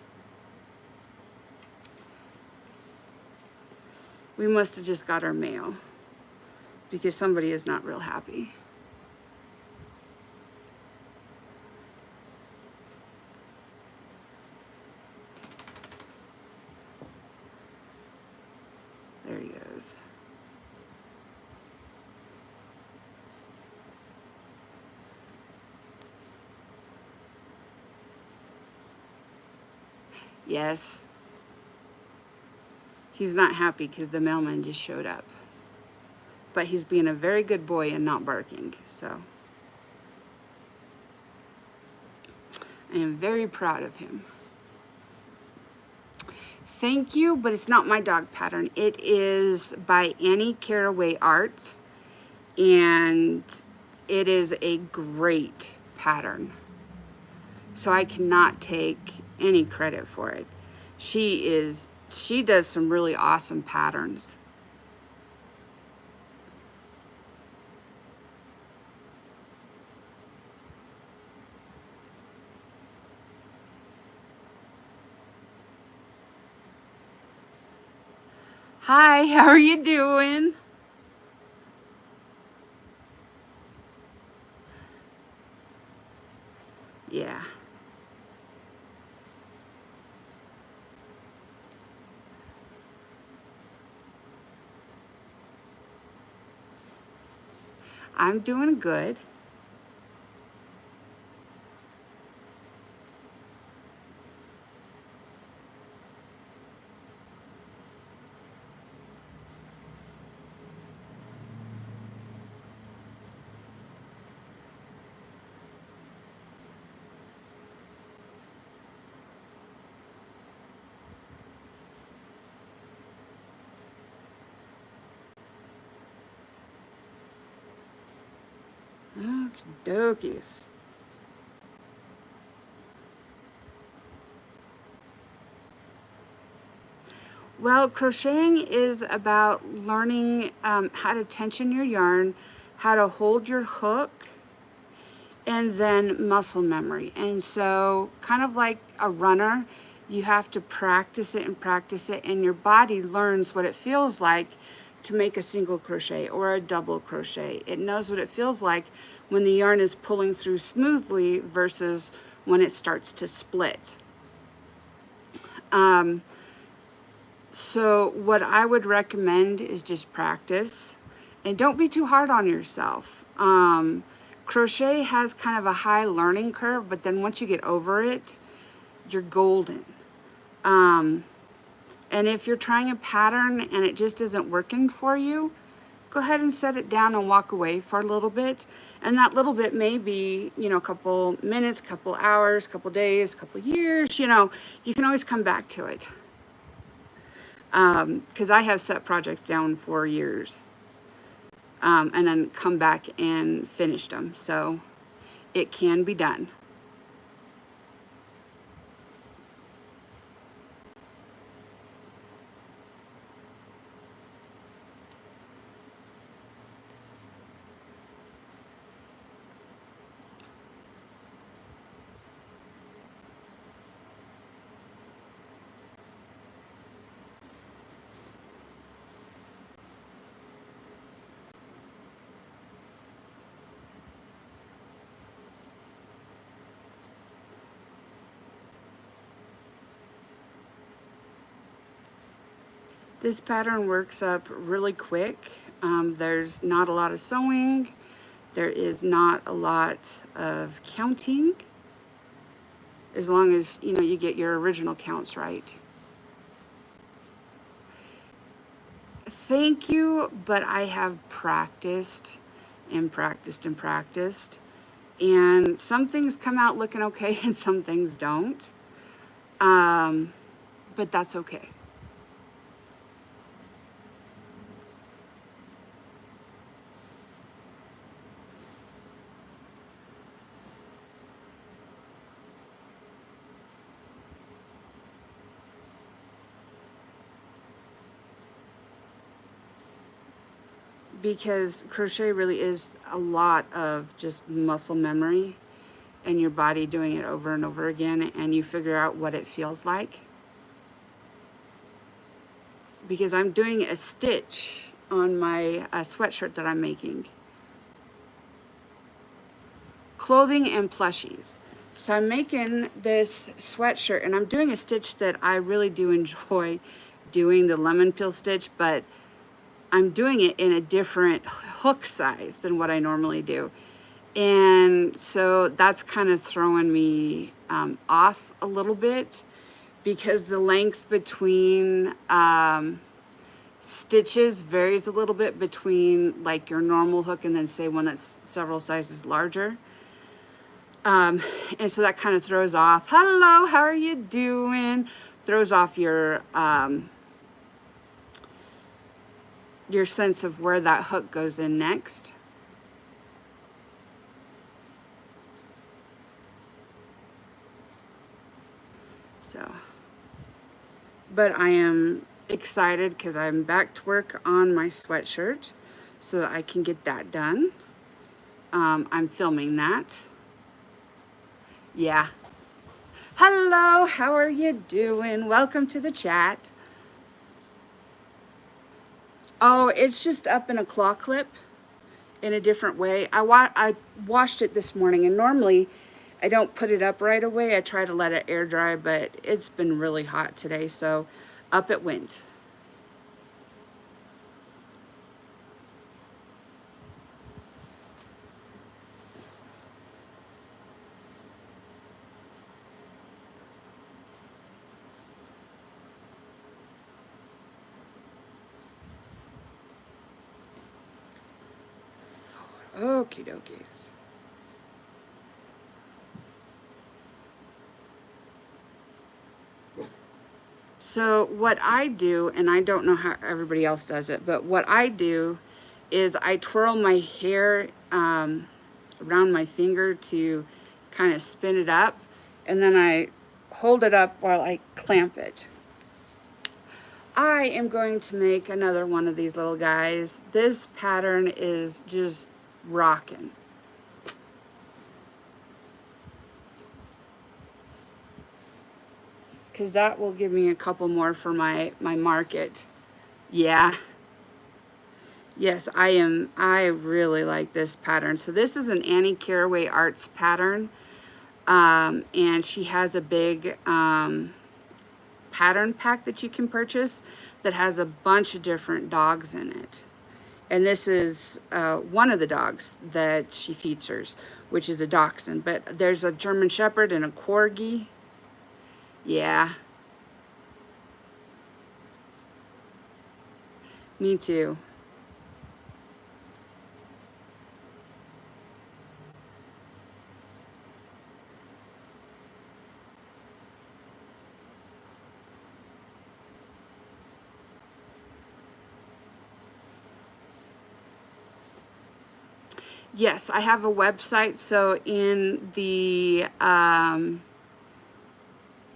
We must have just got our mail because somebody is not real happy. There he goes. Yes. He's not happy because the mailman just showed up. But he's being a very good boy and not barking, so I am very proud of him. Thank you, but it's not my dog pattern. It is by Annie Caraway Arts, and it is a great pattern. So I cannot take any credit for it. She does some really awesome patterns. Hi, how are you doing? Yeah. I'm doing good. Okie dokies. Well, crocheting is about learning how to tension your yarn, how to hold your hook, and then muscle memory. And so kind of like a runner, you have to practice it, and your body learns what it feels like to make a single crochet or a double crochet. It knows what it feels like when the yarn is pulling through smoothly versus when it starts to split. So what I would recommend is just practice and don't be too hard on yourself. Crochet has kind of a high learning curve, but then once you get over it, you're golden. And if you're trying a pattern and it just isn't working for you, go ahead and set it down and walk away for a little bit. And that little bit may be, you know, a couple minutes, couple hours, couple days, couple years, you know, you can always come back to it. Because I have set projects down for years and then come back and finished them. So it can be done. This pattern works up really quick. There's not a lot of sewing. There is not a lot of counting, as long as, you know, you get your original counts right. Thank you, but I have practiced and practiced and practiced, and some things come out looking okay and some things don't. But that's okay. Because crochet really is a lot of just muscle memory and your body doing it over and over again, and you figure out what it feels like. Because I'm doing a stitch on my sweatshirt that I'm making. Clothing and plushies. So I'm making this sweatshirt, and I'm doing a stitch that I really do enjoy doing, the lemon peel stitch, but I'm doing it in a different hook size than what I normally do. And so that's kind of throwing me off a little bit, because the length between stitches varies a little bit between like your normal hook and then say one that's several sizes larger. And so that kind of throws off, hello, how are you doing? Throws off your sense of where that hook goes in next. So, but I am excited because I'm back to work on my sweatshirt so that I can get that done. I'm filming that. Yeah. Hello, how are you doing? Welcome to the chat. Oh, it's just up in a claw clip in a different way. I washed it this morning, and normally I don't put it up right away. I try to let it air dry, but it's been really hot today, so up it went. Okie dokies. So what I do, and I don't know how everybody else does it, but what I do is I twirl my hair around my finger to kind of spin it up, and then I hold it up while I clamp it. I am going to make another one of these little guys. This pattern is just rocking. Because that will give me a couple more for my market. Yeah. Yes, I really like this pattern. So this is an Annie Caraway Arts pattern. And she has a big pattern pack that you can purchase that has a bunch of different dogs in it. And this is one of the dogs that she features, which is a dachshund. But there's a German Shepherd and a Corgi. Yeah. Me too. Yes, I have a website, so in the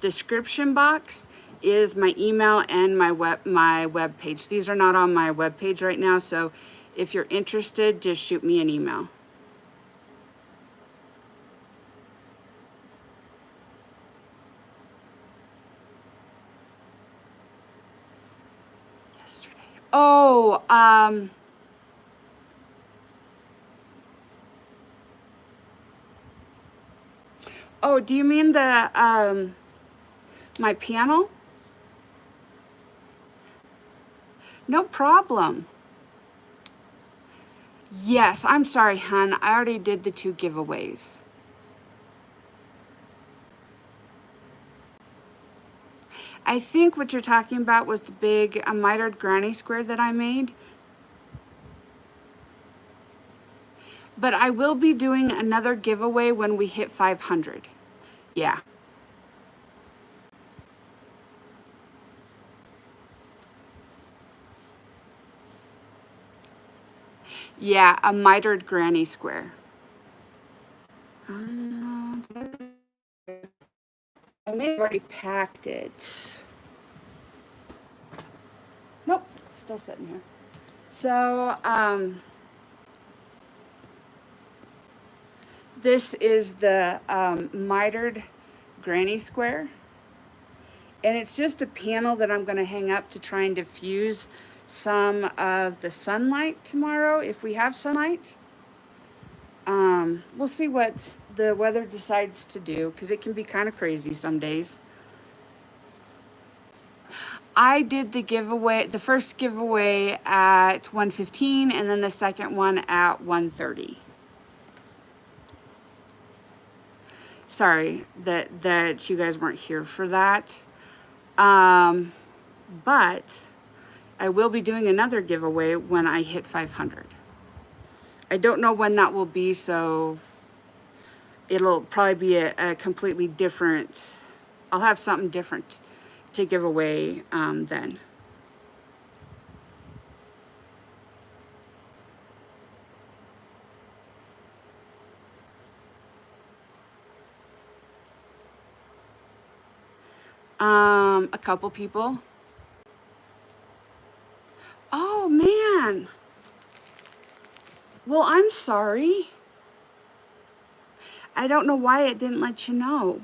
description box is my email and my web page. These are not on my web page right now, so if you're interested, just shoot me an email. Yesterday. Oh, oh, do you mean the my panel? No problem. Yes, I'm sorry, hon. I already did the 2 giveaways. I think what you're talking about was the big mitered granny square that I made. But I will be doing another giveaway when we hit 500. Yeah. Yeah, a mitered granny square. I may have already packed it. Nope, it's still sitting here. So, this is the mitered granny square. And it's just a panel that I'm going to hang up to try and diffuse some of the sunlight tomorrow, if we have sunlight. We'll see what the weather decides to do, because it can be kind of crazy some days. I did the giveaway, the first giveaway at 1:15 and then the second one at 1:30. Sorry that you guys weren't here for that. But I will be doing another giveaway when I hit 500. I don't know when that will be, so it'll probably be a completely different, I'll have something different to give away then. A couple people. Oh man. Well, I'm sorry. I don't know why it didn't let you know.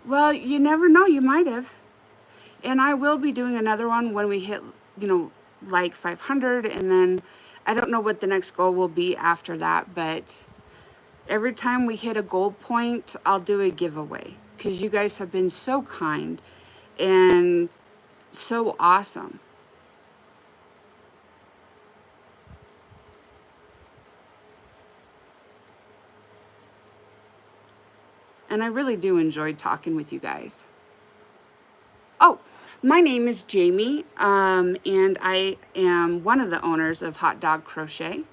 Well, you never know, you might have. And I will be doing another one when we hit, you know, like 500, and then I don't know what the next goal will be after that, but every time we hit a goal point, I'll do a giveaway, because you guys have been so kind and so awesome. And I really do enjoy talking with you guys. Oh, my name is Jamie, and I am one of the owners of Hot Dog Crochet.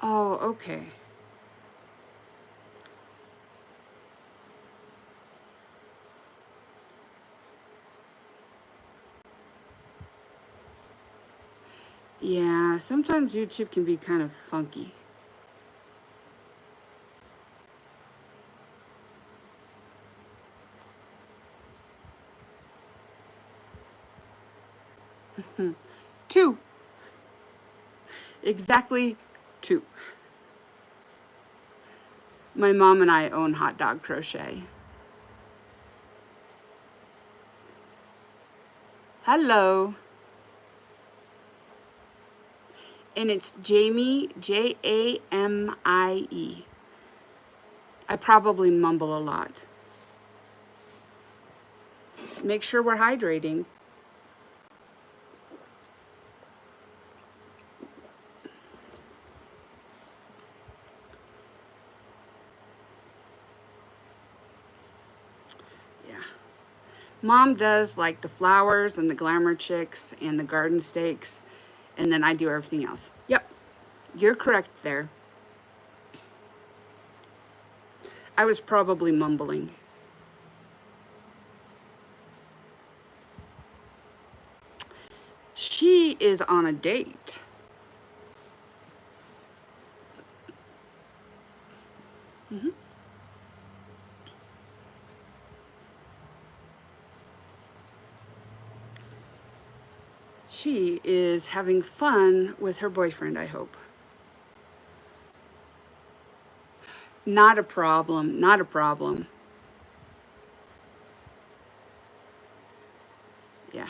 Oh, okay. Yeah, sometimes YouTube can be kind of funky. Two. Exactly 2. My mom and I own Hot Dog Crochet. Hello. And it's Jamie, Jamie. I probably mumble a lot. Make sure we're hydrating. Yeah. Mom does like the flowers and the glamour chicks and the garden stakes, and then I do everything else. Yep, you're correct there. I was probably mumbling. She is on a date. She is having fun with her boyfriend, I hope. Not a problem, not a problem. Yeah.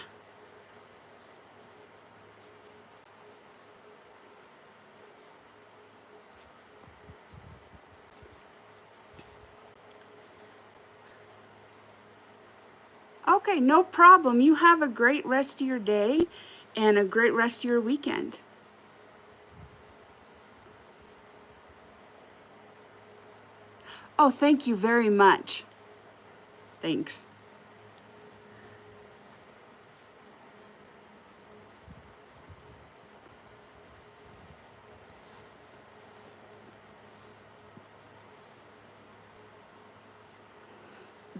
Okay, no problem. You have a great rest of your day and a great rest of your weekend. Oh, thank you very much. Thanks.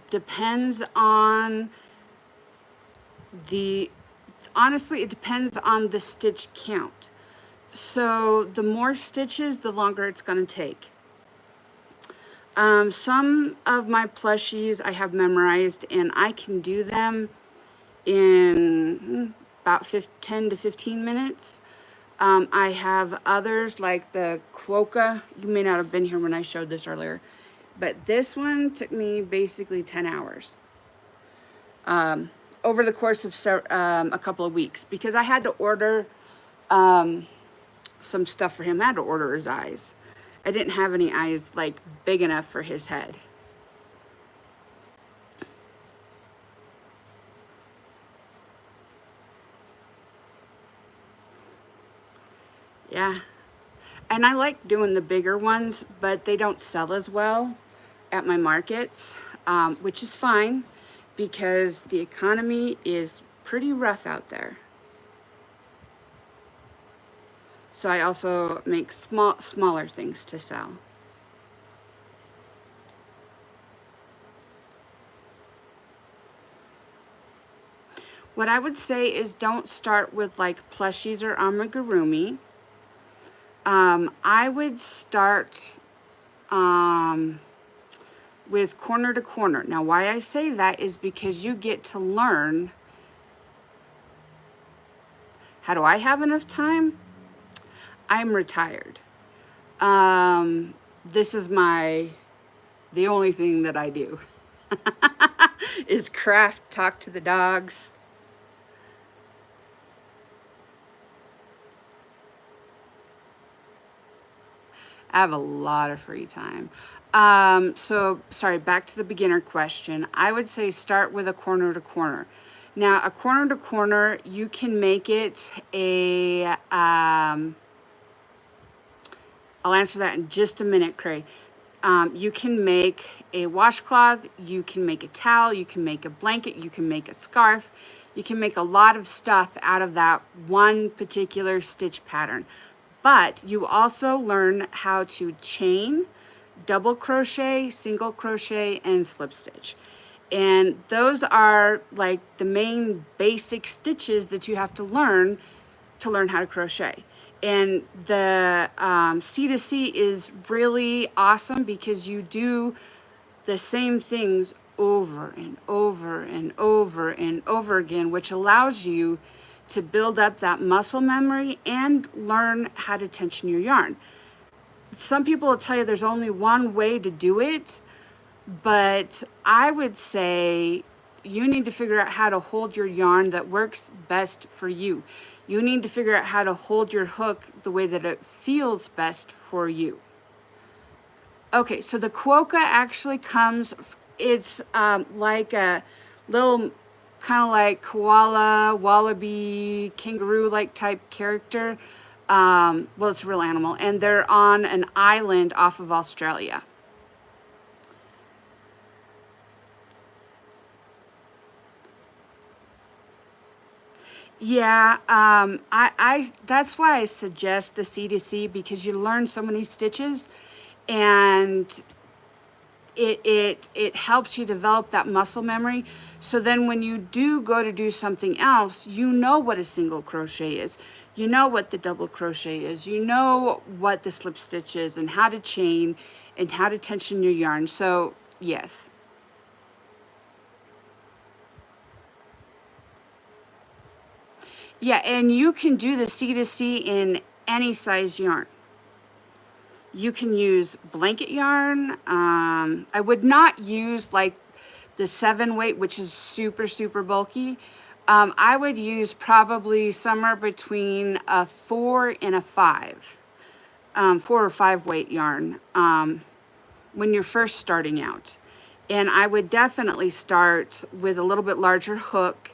Depends on honestly, it depends on the stitch count. So the more stitches, the longer it's going to take. Some of my plushies I have memorized, and I can do them in about 10 to 15 minutes. I have others like the Quokka. You may not have been here when I showed this earlier, but this one took me basically 10 hours over the course of a couple of weeks, because I had to order some stuff for him. I had to order his eyes. I didn't have any eyes like big enough for his head. Yeah. And I like doing the bigger ones, but they don't sell as well at my markets, which is fine because the economy is pretty rough out there. So I also make smaller things to sell. What I would say is don't start with like plushies or amigurumi. I would start with corner to corner. Now, why I say that is because you get to learn. How do I have enough time? I'm retired. This is the only thing that I do is craft, talk to the dogs. I have a lot of free time. So sorry, back to the beginner question. I would say start with a corner to corner. Now, a corner to corner, you can make it a, I'll answer that in just a minute, Kray. You can make a washcloth, you can make a towel, you can make a blanket, you can make a scarf. You can make a lot of stuff out of that one particular stitch pattern. But you also learn how to chain, double crochet, single crochet, and slip stitch. And those are like the main basic stitches that you have to learn how to crochet. And the C2C is really awesome because you do the same things over and over and over and over again, which allows you to build up that muscle memory and learn how to tension your yarn. Some people will tell you there's only one way to do it, but I would say you need to figure out how to hold your yarn that works best for you. You need to figure out how to hold your hook the way that it feels best for you. Okay, so the Quokka actually comes, it's like a little kind of like koala, wallaby, kangaroo-like type character. Well, it's a real animal, and they're on an island off of Australia. Yeah, that's why I suggest the C2C, because you learn so many stitches, and it helps you develop that muscle memory. So then when you do go to do something else, you know what a single crochet is. You know what the double crochet is. You know what the slip stitch is and how to chain and how to tension your yarn. So yes. Yeah, and you can do the C to C in any size yarn. You can use blanket yarn. I would not use like the 7 weight, which is super, super bulky. I would use probably somewhere between a 4 and a 5. 4 or 5 weight yarn when you're first starting out. And I would definitely start with a little bit larger hook.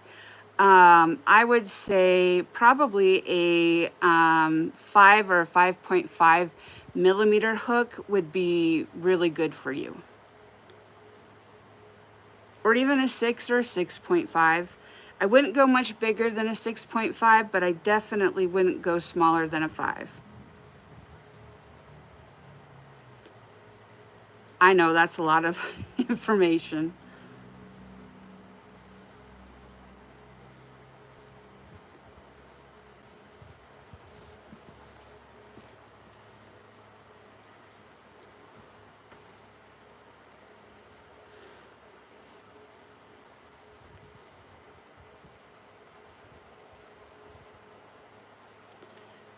I would say probably a 5 or 5.5 millimeter hook would be really good for you. Or even a 6 or a 6.5. I wouldn't go much bigger than a 6.5, but I definitely wouldn't go smaller than a 5. I know that's a lot of information.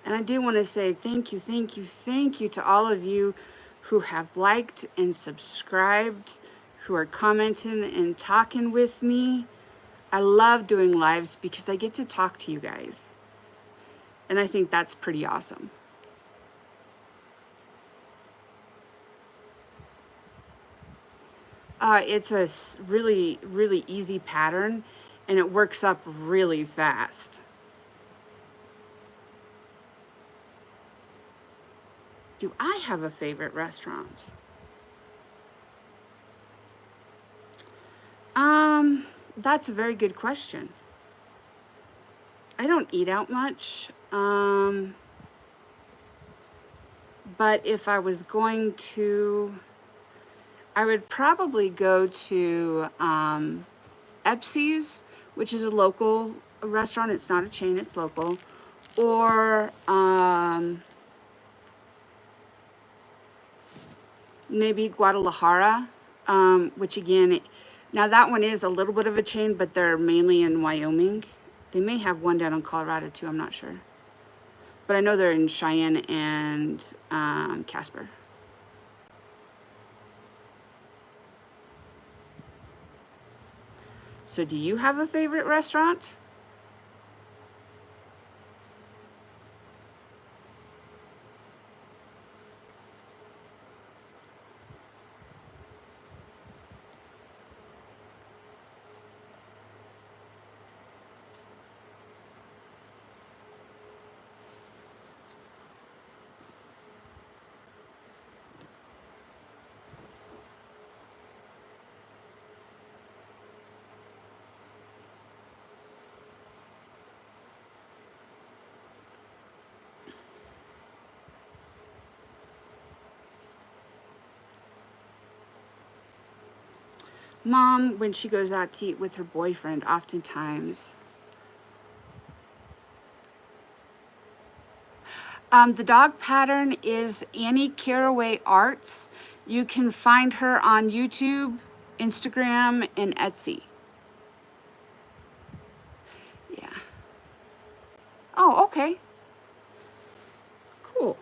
And I do want to say thank you, thank you, thank you to all of you who have liked and subscribed, who are commenting and talking with me. I love doing lives because I get to talk to you guys. And I think that's pretty awesome. It's a really, really easy pattern and it works up really fast. Do I have a favorite restaurant? That's a very good question. I don't eat out much. But if I was going to, I would probably go to Epsi's, which is a local restaurant. It's not a chain, it's local. Or maybe Guadalajara, which again, now that one is a little bit of a chain, but they're mainly in Wyoming. They may have one down in Colorado too, I'm not sure. But I know they're in Cheyenne and Casper. So do you have a favorite restaurant? Mom, when she goes out to eat with her boyfriend, oftentimes. The dog pattern is Annie Caraway Arts. You can find her on YouTube, Instagram, and Etsy. Yeah. Oh, okay. Cool.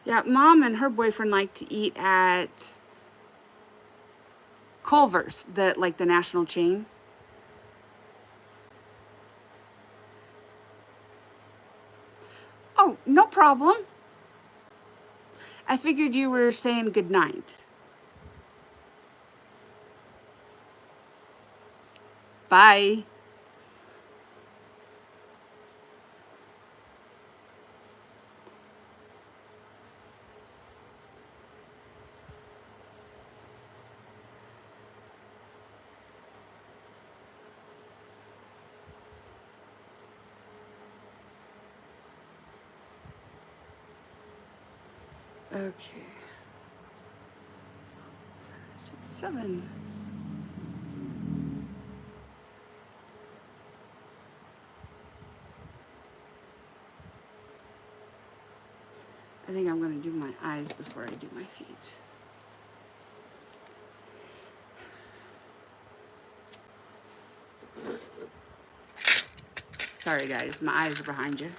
Yeah, Mom and her boyfriend like to eat at Culver's, like the national chain. Oh, no problem. I figured you were saying good night. Bye. Okay. 6, 7. I think I'm going to do my eyes before I do my feet. Sorry guys, my eyes are behind you.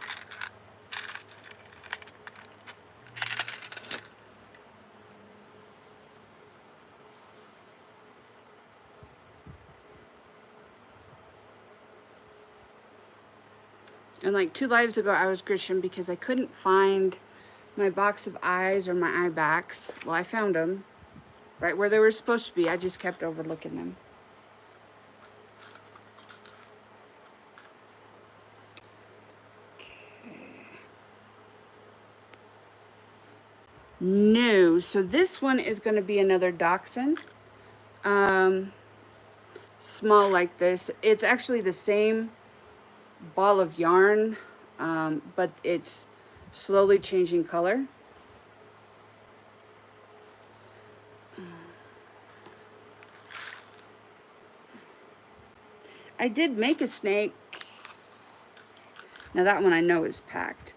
And like 2 lives ago, I was Christian because I couldn't find my box of eyes or my eye backs. Well, I found them right where they were supposed to be. I just kept overlooking them. No, so this one is going to be another dachshund. Small like this. It's actually the same ball of yarn, but it's slowly changing color. I did make a snake. Now that one I know is packed.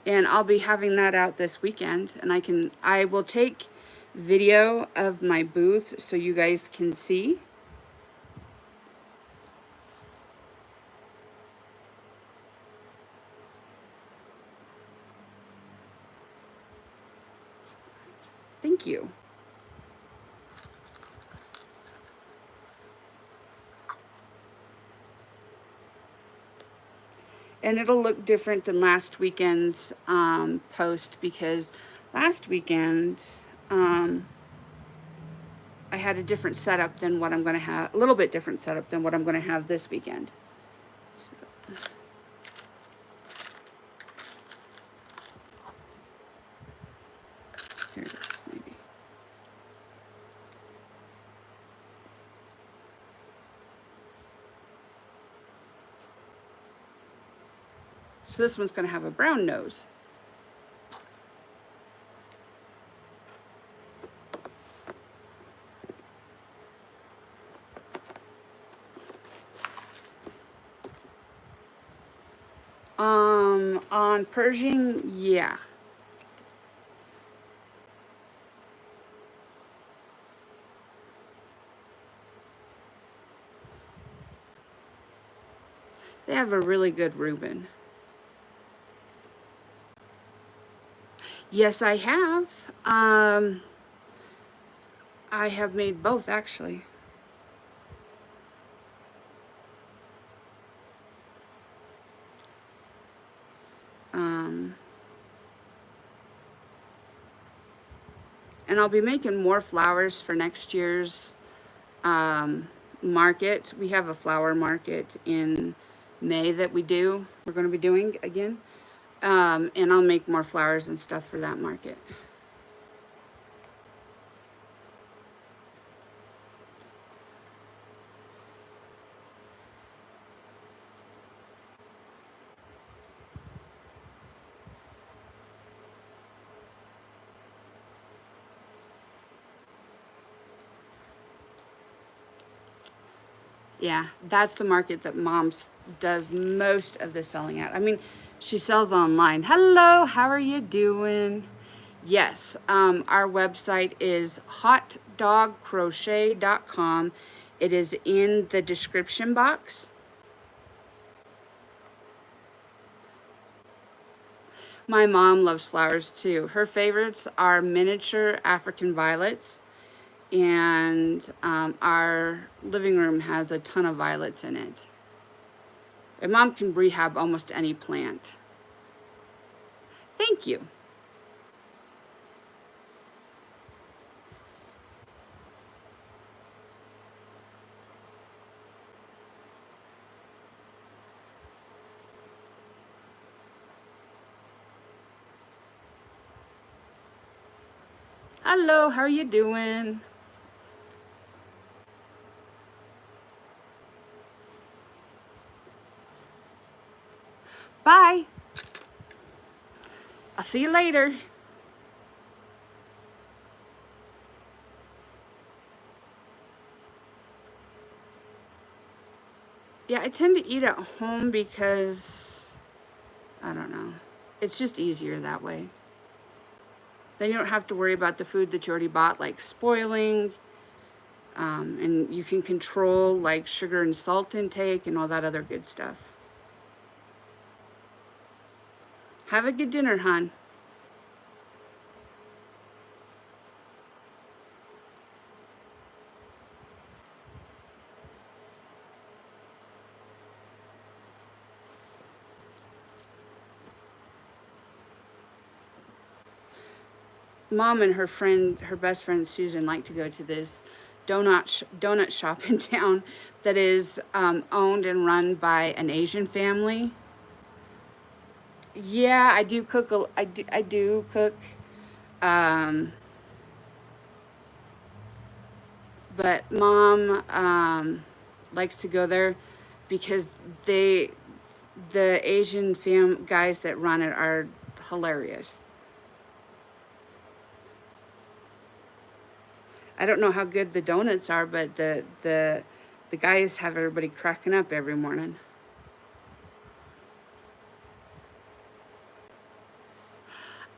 And I'll be having that out this weekend, and I will take video of my booth so you guys can see. Thank you. And it'll look different than last weekend's post, because last weekend I had a different setup than what I'm going to have, a little bit different setup than what I'm going to have this weekend. So. Here it is, maybe. So this one's going to have a brown nose. On Pershing, yeah. They have a really good Reuben. Yes, I have. I have made both, actually. And I'll be making more flowers for next year's market. We have a flower market in May that we're going to be doing again. And I'll make more flowers and stuff for that market. Yeah, that's the market that Mom does most of the selling at. I mean, she sells online. Hello, how are you doing? Yes, our website is hotdogcrochet.com. It is in the description box. My mom loves flowers too. Her favorites are miniature African violets. And our living room has a ton of violets in it. And Mom can rehab almost any plant. Thank you. Hello, how are you doing? Bye. I'll see you later. Yeah, I tend to eat at home because, I don't know, it's just easier that way. Then you don't have to worry about the food that you already bought, like spoiling. And you can control like sugar and salt intake and all that other good stuff. Have a good dinner, hon. Mom and her friend, her best friend Susan, like to go to this donut shop in town that is owned and run by an Asian family. Yeah, I do cook. I do cook. Um, but Mom likes to go there because the Asian guys that run it are hilarious. I don't know how good the donuts are, but the guys have everybody cracking up every morning.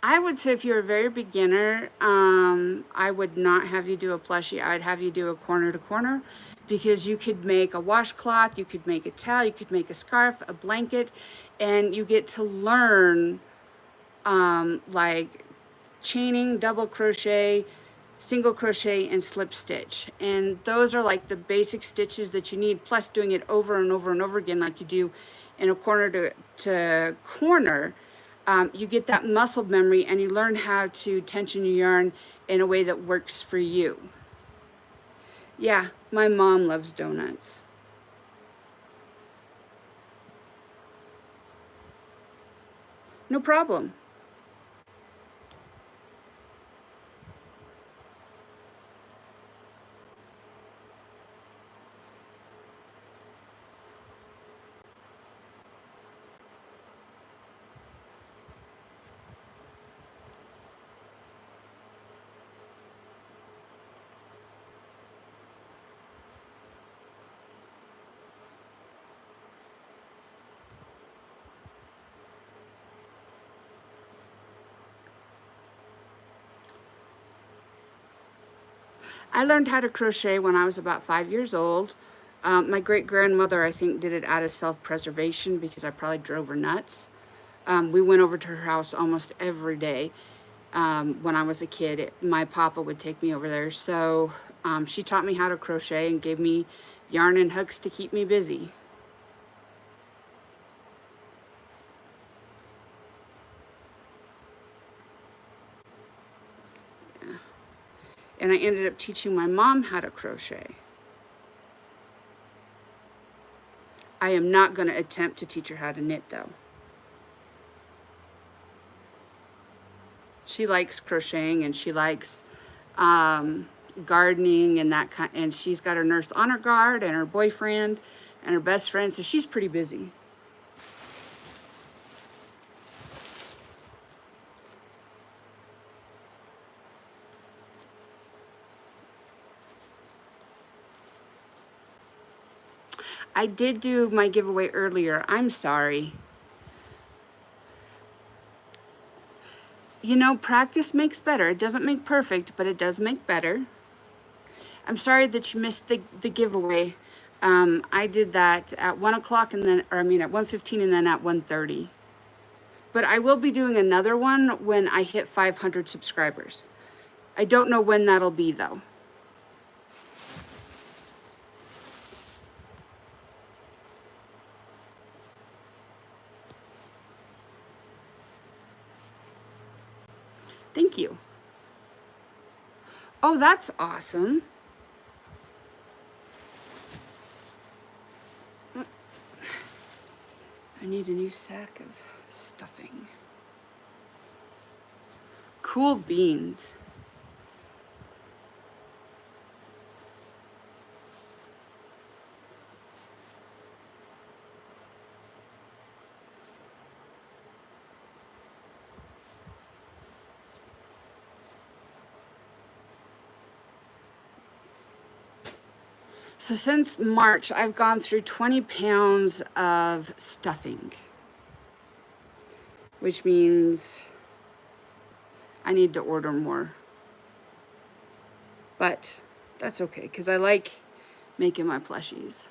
I would say if you're a very beginner, I would not have you do a plushie. I'd have you do a corner to corner, because you could make a washcloth, you could make a towel, you could make a scarf, a blanket, and you get to learn like chaining, double crochet, single crochet, and slip stitch. And those are like the basic stitches that you need, plus doing it over and over and over again like you do in a corner to corner. You get that muscle memory and you learn how to tension your yarn in a way that works for you. Yeah, my mom loves donuts. No problem. I learned how to crochet when I was about 5 years old. My great-grandmother, I think, did it out of self-preservation because I probably drove her nuts. We went over to her house almost every day when I was a kid. My papa would take me over there. So she taught me how to crochet and gave me yarn and hooks to keep me busy. And I ended up teaching my mom how to crochet. I am not going to attempt to teach her how to knit, though. She likes crocheting and she likes gardening and that kind. And she's got her nurse honor guard and her boyfriend and her best friend, so she's pretty busy. I did do my giveaway earlier. I'm sorry. You know, practice makes better. It doesn't make perfect, but it does make better. I'm sorry that you missed the giveaway. I did that at 1 o'clock and then, or I mean at 1:15 and then at 1:30. But I will be doing another one when I hit 500 subscribers. I don't know when that'll be though. Thank you. Oh, that's awesome. I need a new sack of stuffing. Cool beans. So since March, I've gone through 20 pounds of stuffing, which means I need to order more. But That's okay, because I like making my plushies.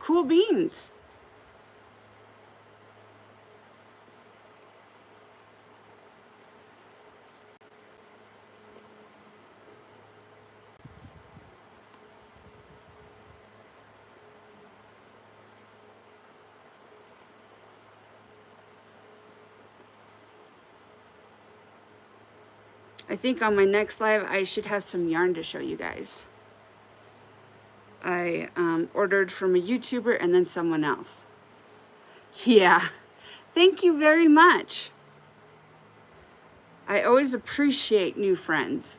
Cool beans. I think on my next live, I should have some yarn to show you guys. I ordered from a YouTuber and then someone else. Yeah, thank you very much. I always appreciate new friends.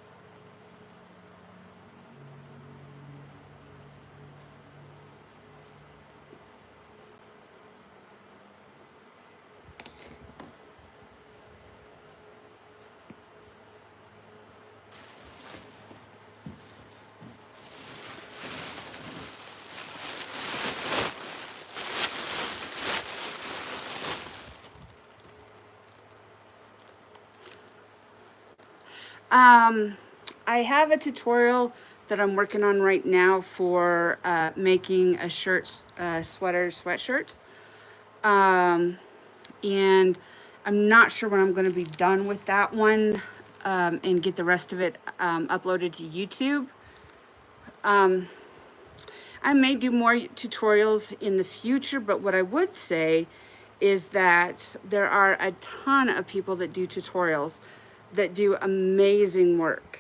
I have a tutorial that I'm working on right now for making a shirt, sweatshirt. And I'm not sure when I'm going to be done with that one and get the rest of it uploaded to YouTube. I may do more tutorials in the future, but what I would say is that there are a ton of people that do tutorials that do amazing work.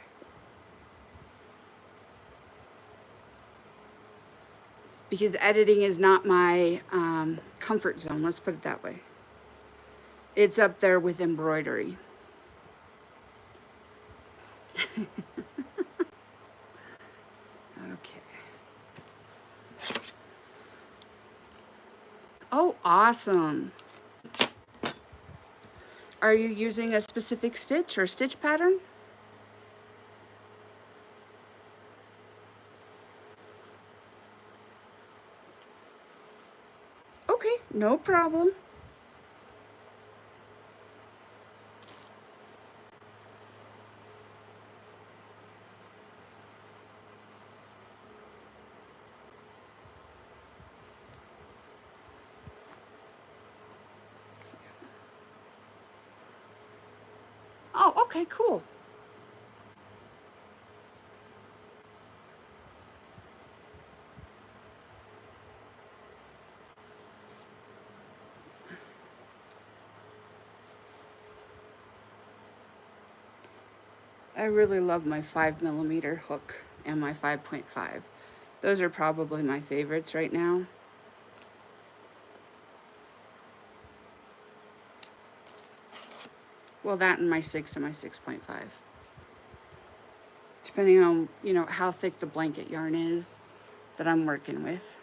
Because editing is not my comfort zone, let's put it that way. It's up there with embroidery. Okay. Oh, awesome. Are you using a specific stitch or stitch pattern? Okay, no problem. Oh, okay, cool. I really love my 5mm hook and my 5.5. Those are probably my favorites right now. Well, that and my 6 and my 6.5. Depending on, you know, how thick the blanket yarn is that I'm working with.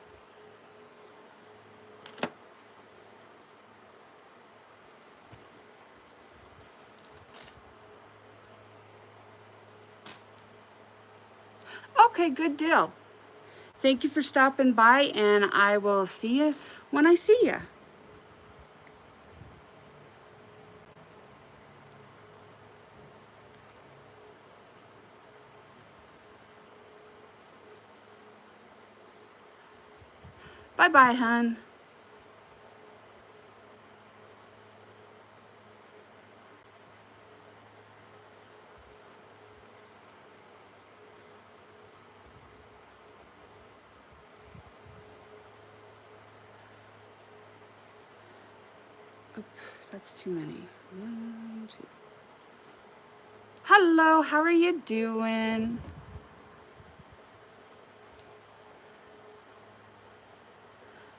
Okay, good deal. Thank you for stopping by, and I will see you when I see you. Bye-bye, hun. Oop, that's too many. 1, 2. Hello, how are you doing?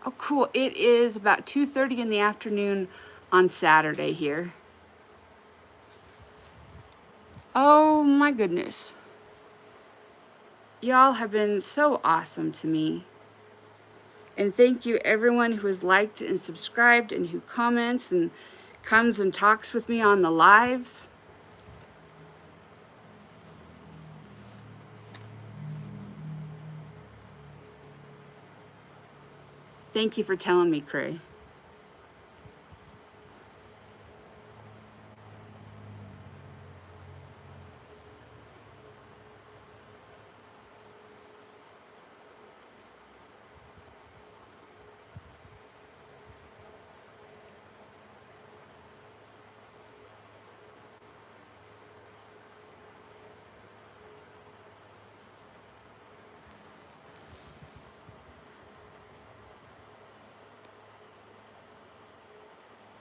Oh, cool. It is about 2:30 in the afternoon on Saturday here. Oh my goodness. Y'all have been so awesome to me. And thank you everyone who has liked and subscribed and who comments and comes and talks with me on the lives. Thank you for telling me, Kray.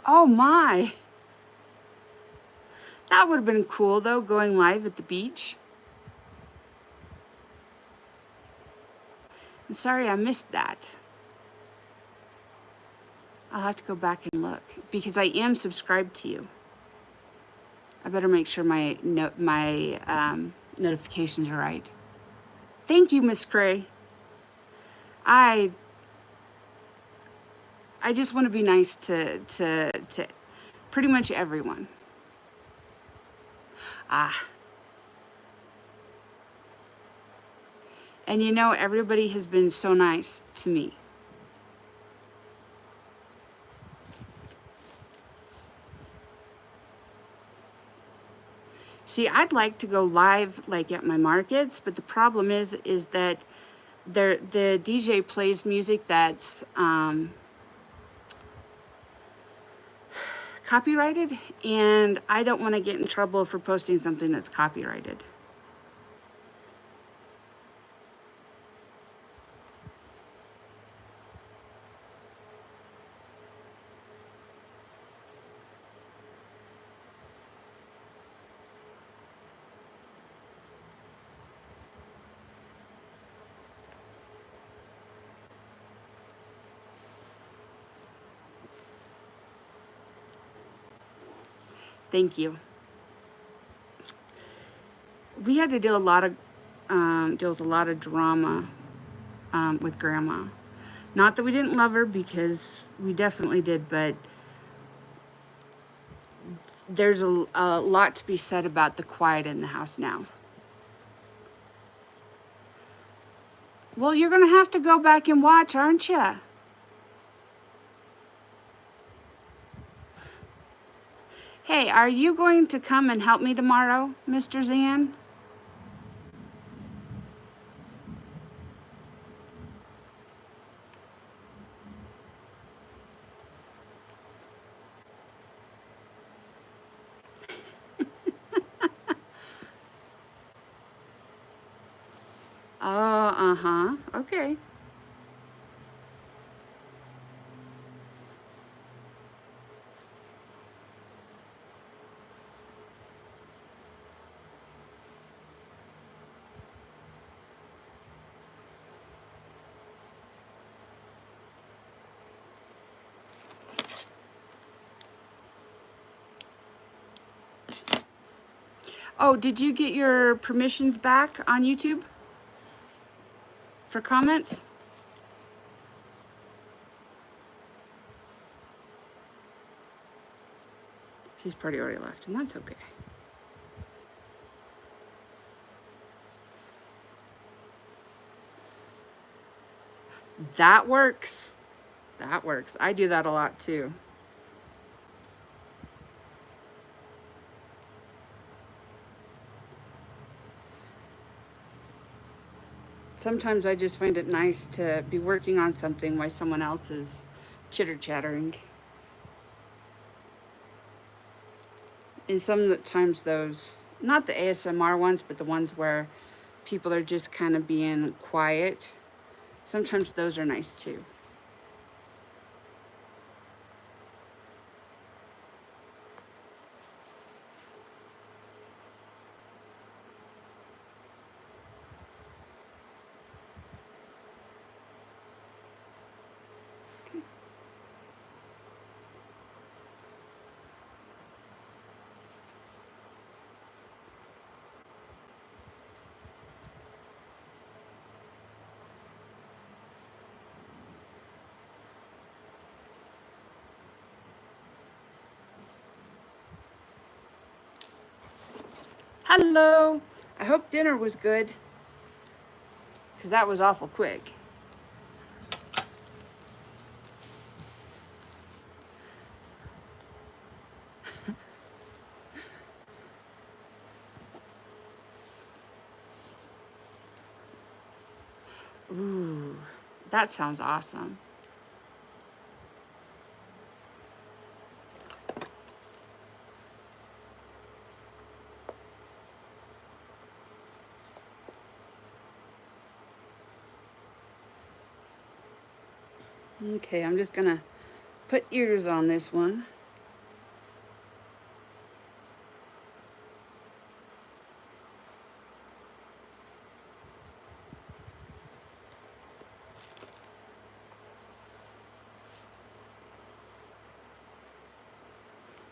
Oh my. That would have been cool though, going live at the beach. I'm sorry I missed that. I'll have to go back and look because I am subscribed to you. I better make sure my notifications are right. Thank you, Miss Kray. I just want to be nice to pretty much everyone. And you know, everybody has been so nice to me. See, I'd like to go live like at my markets, but the problem is that the DJ plays music that's copyrighted, and I don't want to get in trouble for posting something that's copyrighted. Thank you. We had to deal with a lot of drama with Grandma. Not that we didn't love her, because we definitely did, but there's a lot to be said about the quiet in the house now. Well, you're gonna have to go back and watch, aren't you? Hey, are you going to come and help me tomorrow, Mr. Zan? Oh, uh-huh. Okay. Oh, did you get your permissions back on YouTube for comments? He's probably already left, and that's okay. That works. That works. I do that a lot too. Sometimes I just find it nice to be working on something while someone else is chitter-chattering. And sometimes those, not the ASMR ones, but the ones where people are just kind of being quiet, sometimes those are nice too. Hello. I hope dinner was good, because that was awful quick. Ooh, that sounds awesome. Okay, I'm just gonna put ears on this one.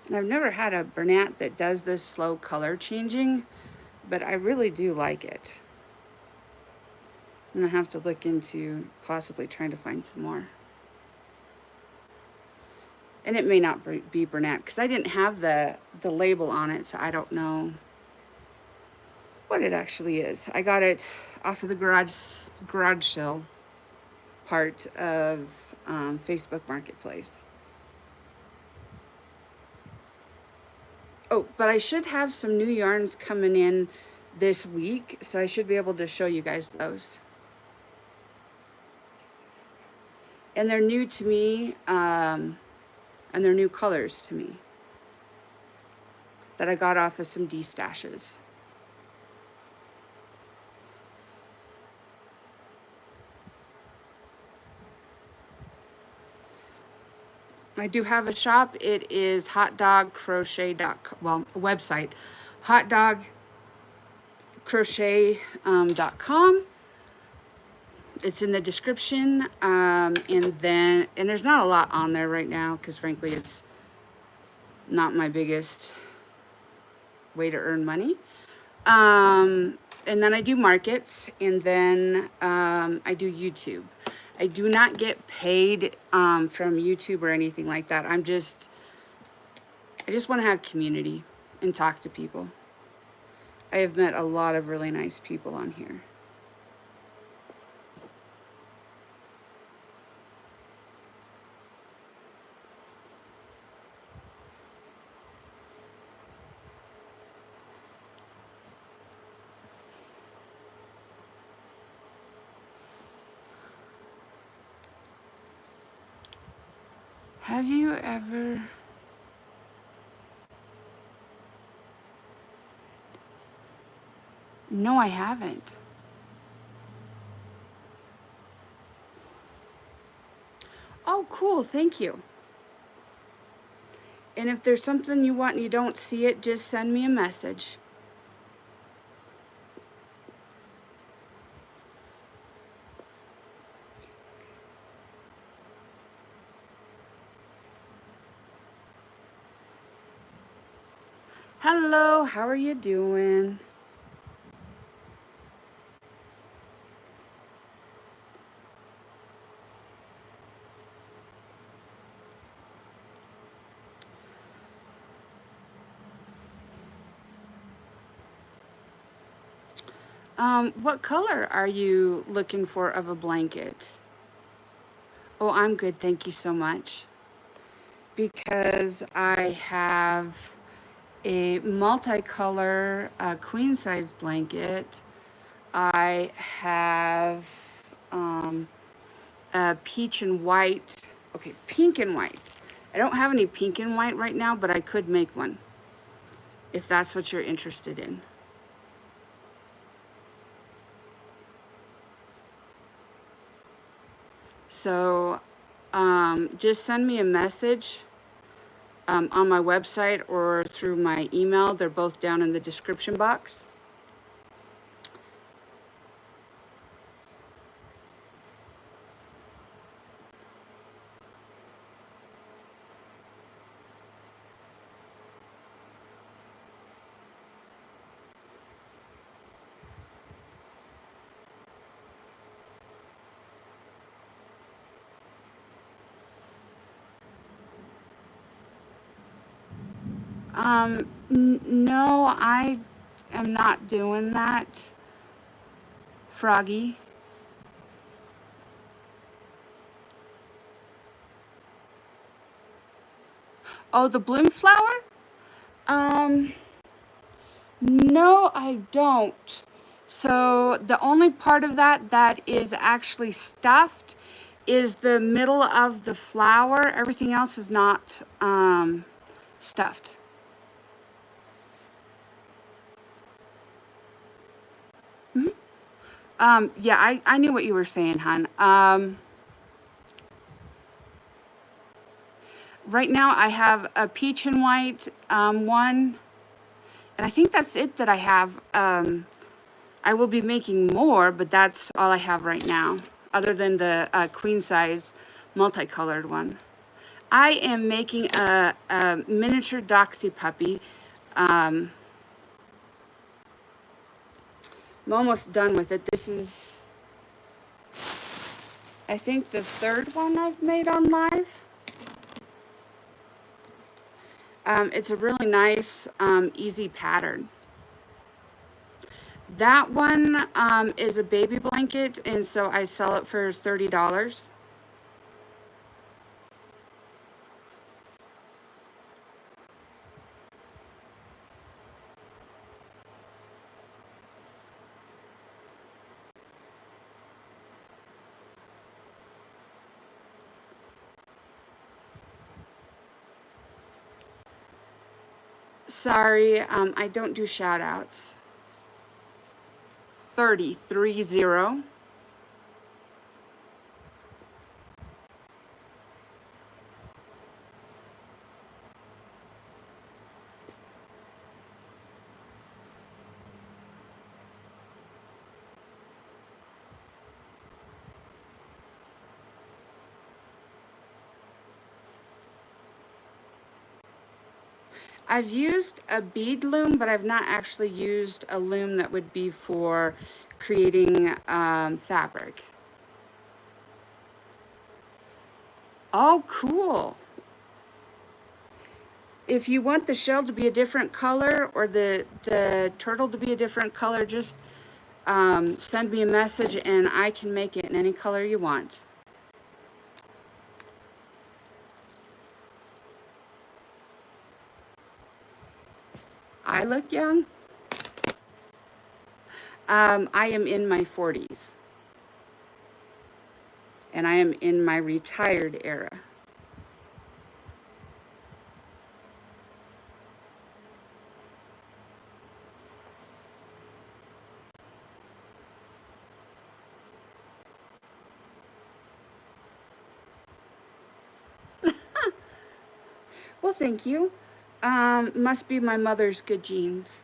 And I've never had a Bernat that does this slow color changing, but I really do like it. I'm gonna have to look into possibly trying to find some more. And it may not be Bernat because I didn't have the label on it, so I don't know what it actually is. I got it off of the garage sale part of Facebook Marketplace. Oh, but I should have some new yarns coming in this week, so I should be able to show you guys those. And they're new to me, and they're new colors to me that I got off of some D-stashes. I do have a shop. It is hotdogcrochet.com, well, a website, hotdogcrochet.com. It's in the description, and there's not a lot on there right now because frankly it's not my biggest way to earn money. And then I do markets, and then I do YouTube. I do not get paid from YouTube or anything like that. I just want to have community and talk to people. I have met a lot of really nice people on here. Have you ever... No, I haven't. Oh, cool. Thank you. And if there's something you want and you don't see it, just send me a message. Hello, how are you doing? What color are you looking for of a blanket? Oh, I'm good, thank you so much. Because I have a multicolor queen size blanket. I have a peach and white, okay, pink and white. I don't have any pink and white right now, but I could make one if that's what you're interested in. So just send me a message on my website or through my email. They're both down in the description box. No, I am not doing that, Froggy. Oh, the bloom flower? No, I don't. So the only part of that is actually stuffed is the middle of the flower. Everything else is not stuffed. Yeah, I knew what you were saying, hon. Right now I have a peach and white one, and I think that's it that I have. I will be making more, but that's all I have right now, other than the queen size multicolored one. I am making a miniature doxy puppy. I'm almost done with it. This is, I think, the third one I've made on live. It's a really nice, easy pattern. That one is a baby blanket, and so I sell it for $30. Sorry, I don't do shout outs. 30. I've used a bead loom, but I've not actually used a loom that would be for creating fabric. Oh, cool. If you want the shell to be a different color or the turtle to be a different color, just send me a message and I can make it in any color you want. I look young. I am in my 40s. And I am in my retired era. Well, thank you. Must be my mother's good genes.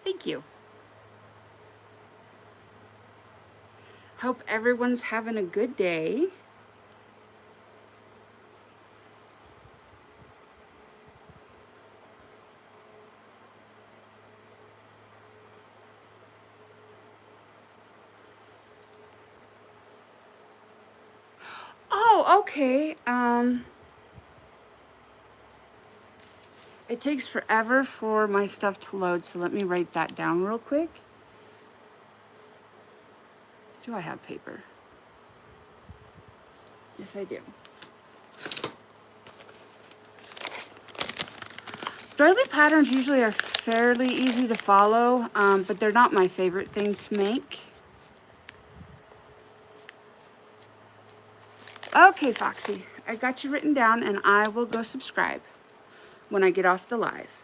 Thank you. Hope everyone's having a good day. Oh, okay. It takes forever for my stuff to load, so let me write that down real quick. Do I have paper? Yes, I do. Doily patterns usually are fairly easy to follow, but they're not my favorite thing to make. Okay, Foxy, I got you written down and I will go subscribe when I get off the live.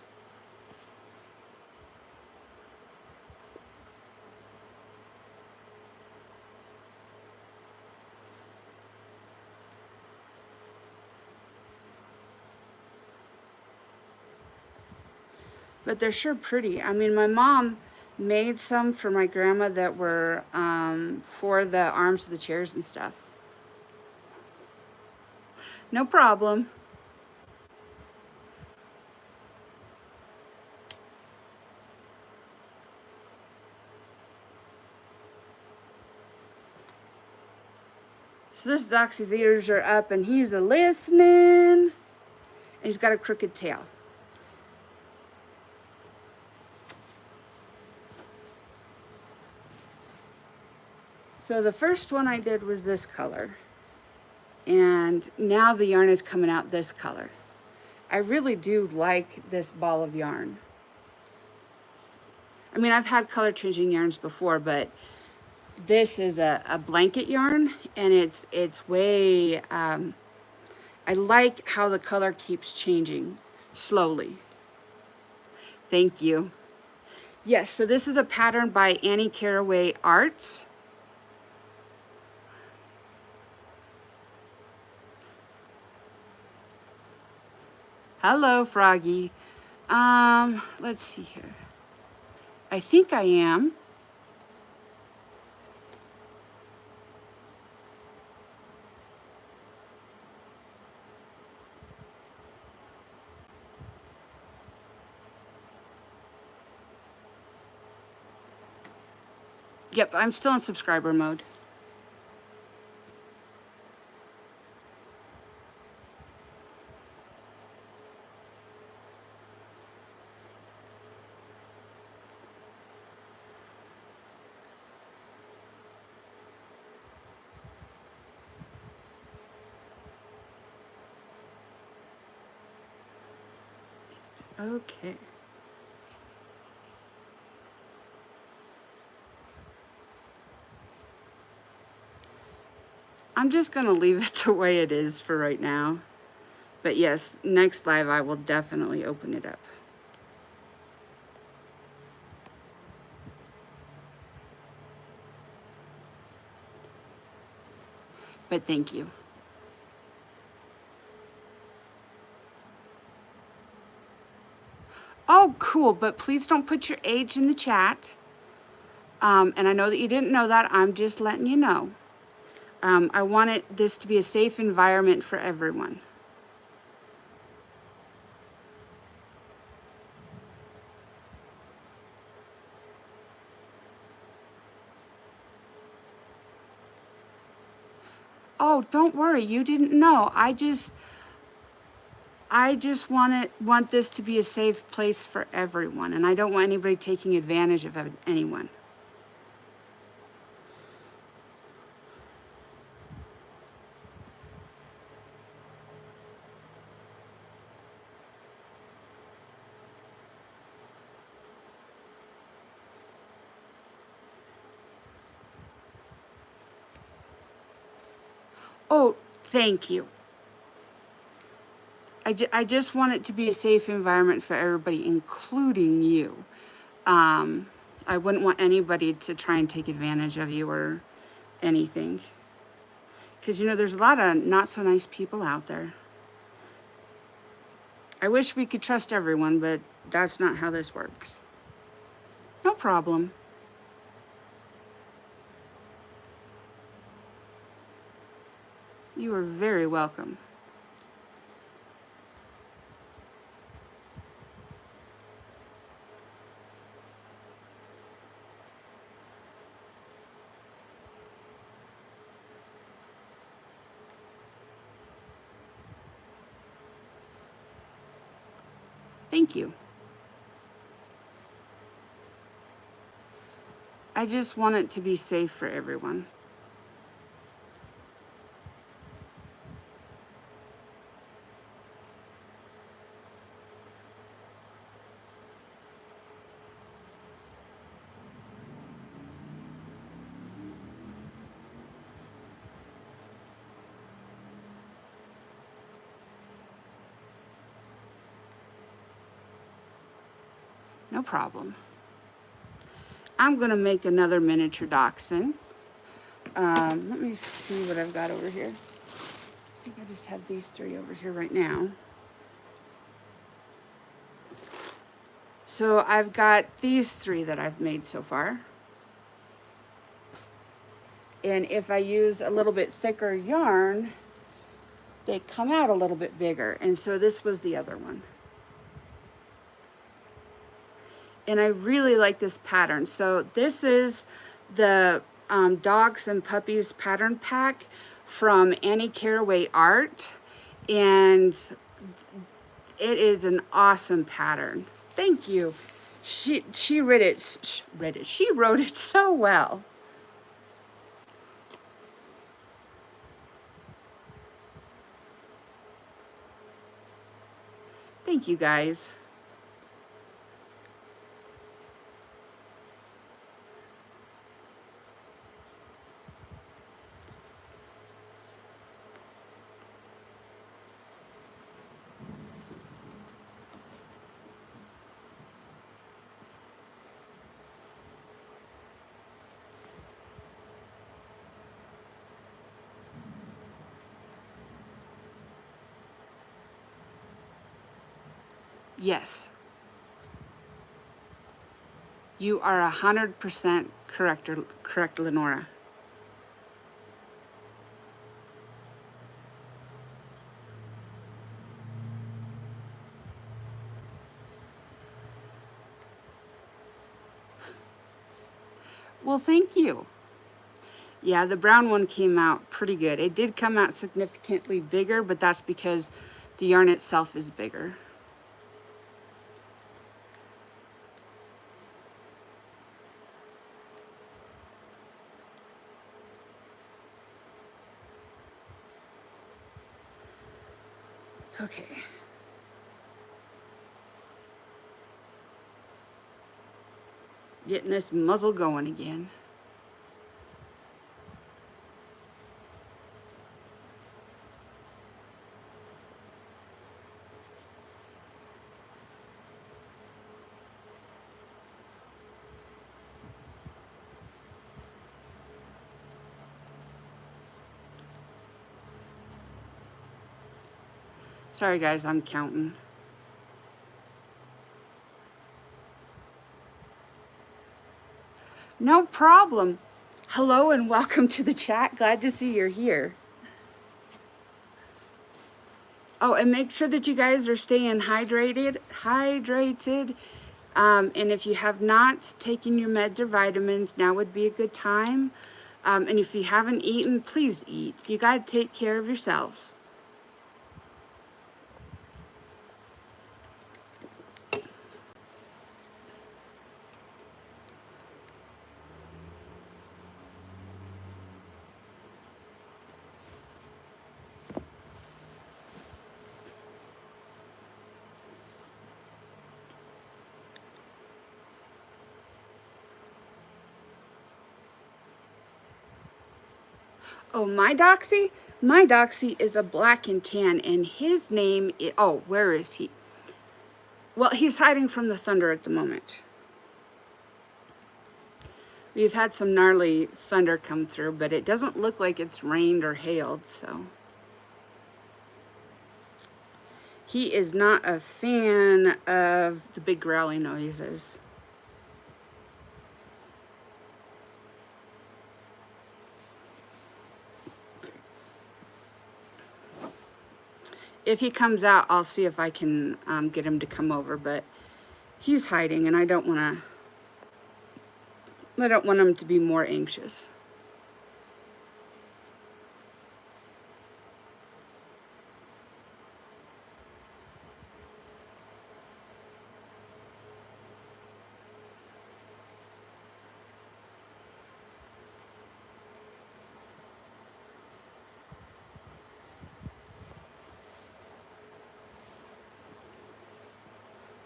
But they're sure pretty. I mean, my mom made some for my grandma that were for the arms of the chairs and stuff. No problem. So this Doxy's ears are up and he's a-listening. And he's got a crooked tail. So the first one I did was this color. And now the yarn is coming out this color. I really do like this ball of yarn. I mean, I've had color changing yarns before, but this is a blanket yarn, and it's way, I like how the color keeps changing slowly. Thank you. Yes, so this is a pattern by Annie Caraway Arts. Hello, Froggy. Let's see here. I think I am. Yep, I'm still in subscriber mode. Okay. I'm just gonna leave it the way it is for right now. But yes, next live I will definitely open it up. But thank you. Oh, cool, but please don't put your age in the chat. And I know that you didn't know that, I'm just letting you know. I wanted this to be a safe environment for everyone. Oh, don't worry, you didn't know. I just want this to be a safe place for everyone, and I don't want anybody taking advantage of anyone. Oh, thank you. I just want it to be a safe environment for everybody, including you. I wouldn't want anybody to try and take advantage of you or anything. Because, you know, there's a lot of not so nice people out there. I wish we could trust everyone, but that's not how this works. No problem. You are very welcome. Thank you. I just want it to be safe for everyone. No problem. I'm gonna make another miniature dachshund. Let me see what I've got over here. I think I just have these three over here right now. So I've got these three that I've made so far. And if I use a little bit thicker yarn, they come out a little bit bigger. And so this was the other one. And I really like this pattern. So this is the Dogs and Puppies pattern pack from Annie Caraway Art. And it is an awesome pattern. Thank you. She wrote it so well. Thank you guys. Yes. You are 100% correct, Lenora. Well, thank you. Yeah, the brown one came out pretty good. It did come out significantly bigger, but that's because the yarn itself is bigger. Okay. Getting this muzzle going again. Sorry guys, I'm counting. No problem. Hello and welcome to the chat. Glad to see you're here. Oh, and make sure that you guys are staying hydrated. And if you have not taken your meds or vitamins, now would be a good time. And if you haven't eaten, please eat. You got to take care of yourselves. Oh, my Doxy? My Doxy is a black and tan, and his name is, oh, where is he? Well, he's hiding from the thunder at the moment. We've had some gnarly thunder come through, but it doesn't look like it's rained or hailed, so. He is not a fan of the big growly noises. If he comes out, I'll see if I can get him to come over, but he's hiding, and I don't want him to be more anxious.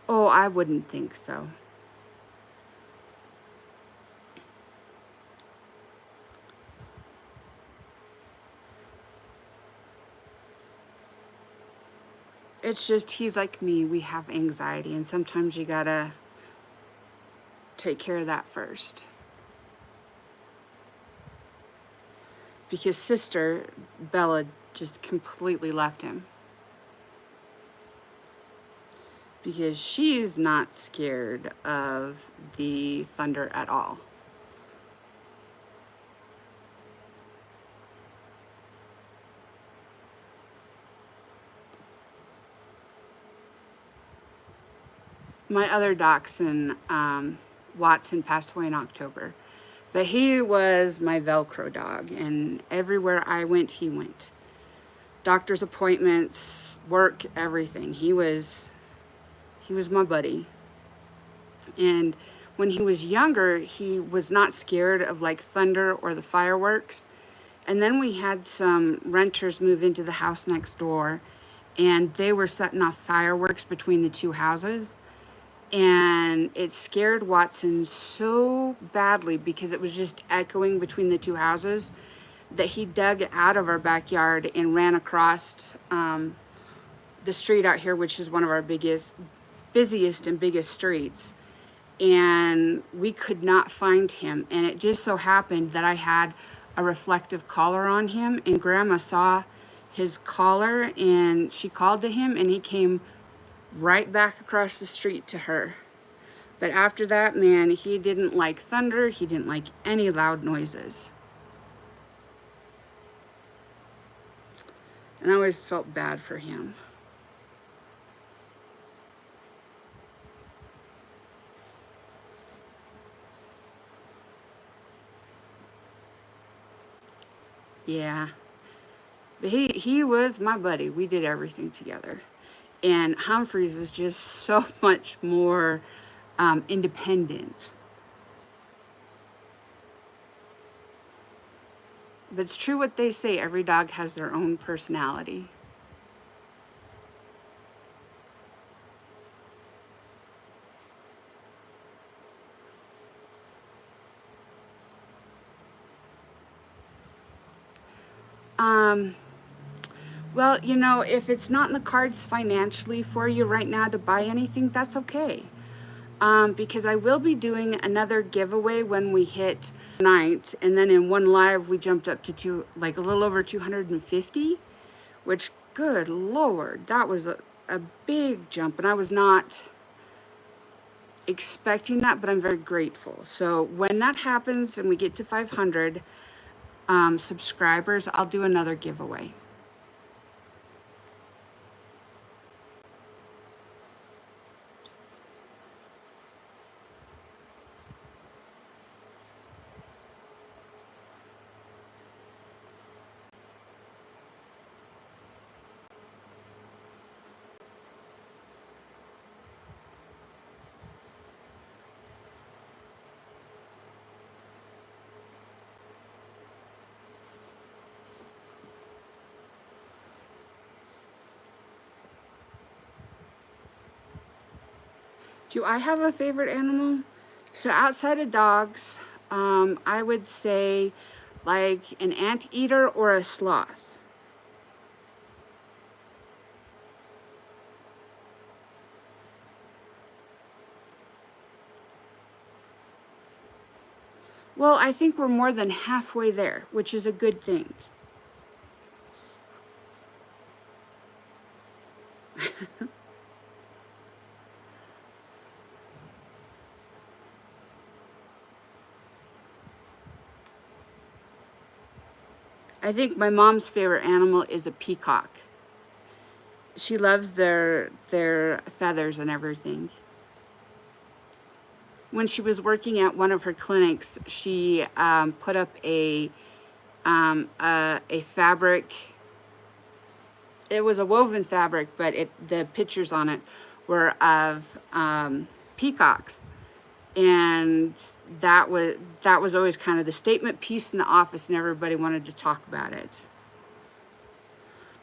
Oh, I wouldn't think so. It's just, he's like me, we have anxiety, and sometimes you gotta take care of that first. Because sister, Bella, just completely left him. Because she's not scared of the thunder at all. My other dachshund, Watson, passed away in October. But he was my Velcro dog, and everywhere I went, he went. Doctor's appointments, work, everything. He was my buddy. And when he was younger, he was not scared of like thunder or the fireworks. And then we had some renters move into the house next door, and they were setting off fireworks between the two houses. And it scared Watson so badly because it was just echoing between the two houses that he dug out of our backyard and ran across the street out here, which is one of our busiest and biggest streets. And we could not find him. And it just so happened that I had a reflective collar on him, and Grandma saw his collar and she called to him, and he came right back across the street to her. But after that, man, he didn't like thunder. He didn't like any loud noises. And I always felt bad for him. Yeah. But he was my buddy. We did everything together. And Humphreys is just so much more independent. But it's true what they say, every dog has their own personality. Well, you know, if it's not in the cards financially for you right now to buy anything, that's okay. Because I will be doing another giveaway when we hit night, and then in one live we jumped up to like a little over 250, which, good Lord, that was a big jump, and I was not expecting that, but I'm very grateful. So when that happens and we get to 500 subscribers, I'll do another giveaway. Do I have a favorite animal? So outside of dogs, I would say like an anteater or a sloth. Well, I think we're more than halfway there, which is a good thing. I think my mom's favorite animal is a peacock. She loves their feathers and everything. When she was working at one of her clinics, she put up a fabric. It was a woven fabric, but the pictures on it were of peacocks, and that was always kind of the statement piece in the office, and everybody wanted to talk about it.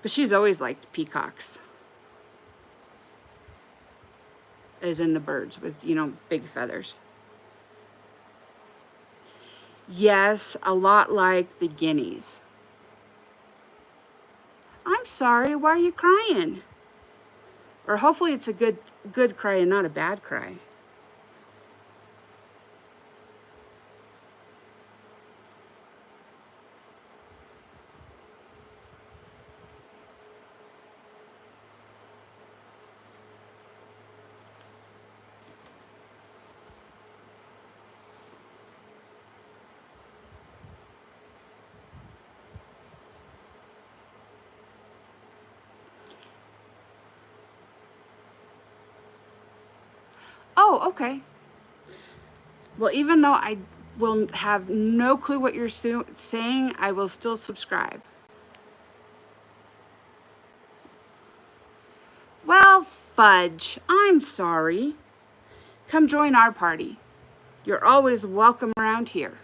But she's always liked peacocks, as in the birds with, you know, big feathers. Yes, a lot like the guineas. I'm sorry, why are you crying? Or hopefully it's a good cry and not a bad cry. Oh, okay. Well, even though I will have no clue what you're saying, I will still subscribe. Well, fudge, I'm sorry. Come join our party. You're always welcome around here.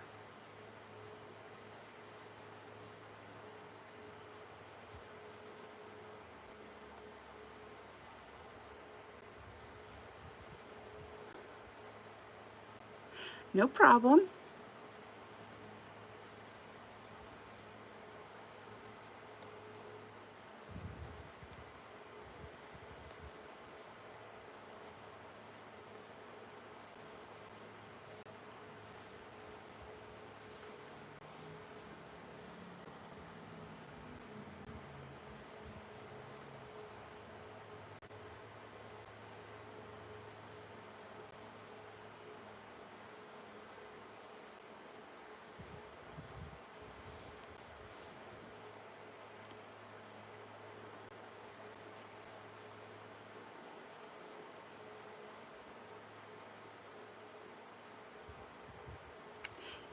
No problem.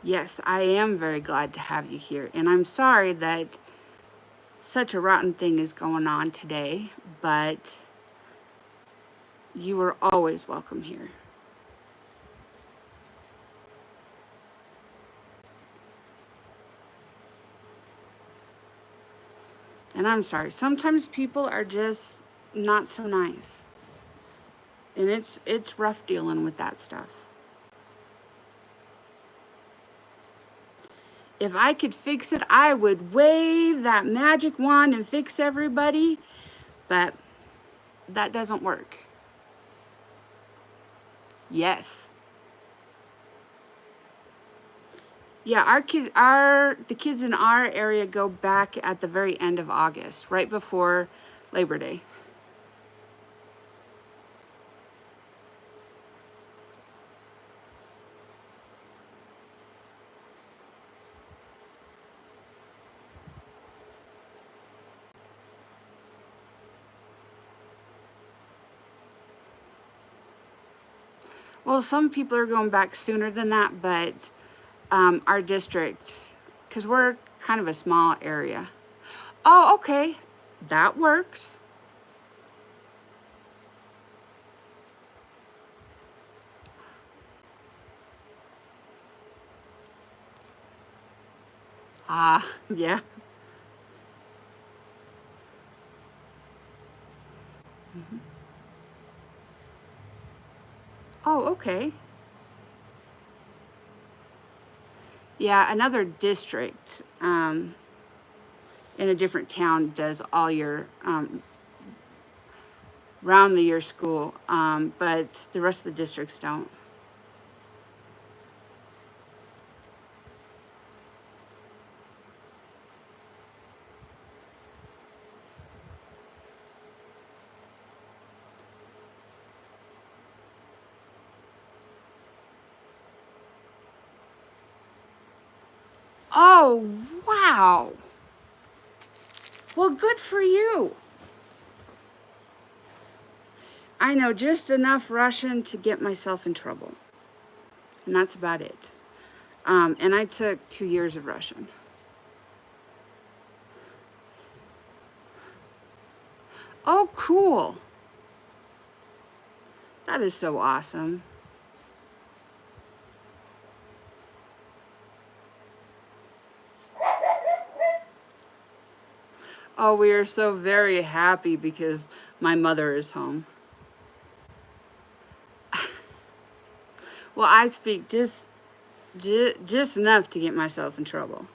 Yes, I am very glad to have you here. And I'm sorry that such a rotten thing is going on today, but you are always welcome here. And I'm sorry, sometimes people are just not so nice. And it's rough dealing with that stuff. If I could fix it, I would wave that magic wand and fix everybody, but that doesn't work. Yes. Yeah, the kids in our area go back at the very end of August, right before Labor Day. Well, some people are going back sooner than that, but our district, because we're kind of a small area. Oh, okay, that works. Ah, yeah. Mm-hmm. Oh, okay. Yeah, another district in a different town does all your round the year school, but the rest of the districts don't. Oh, wow. Well, good for you. I know just enough Russian to get myself in trouble. And that's about it. And I took 2 years of Russian. Oh, cool. That is so awesome. Oh, we are so very happy because my mother is home. Well, I speak just enough to get myself in trouble.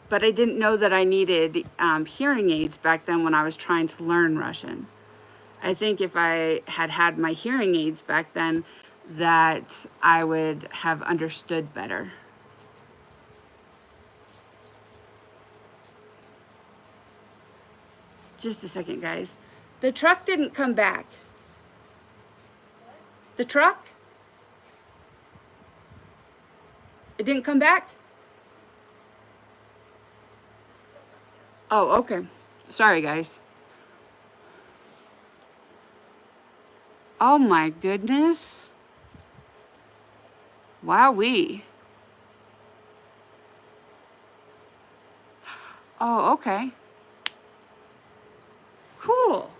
But I didn't know that I needed hearing aids back then when I was trying to learn Russian. I think if I had had my hearing aids back then, that I would have understood better. Just a second, guys. The truck didn't come back. The truck? It didn't come back? Oh, okay. Sorry, guys. Oh my goodness. Wowee. Oh, okay. Cool.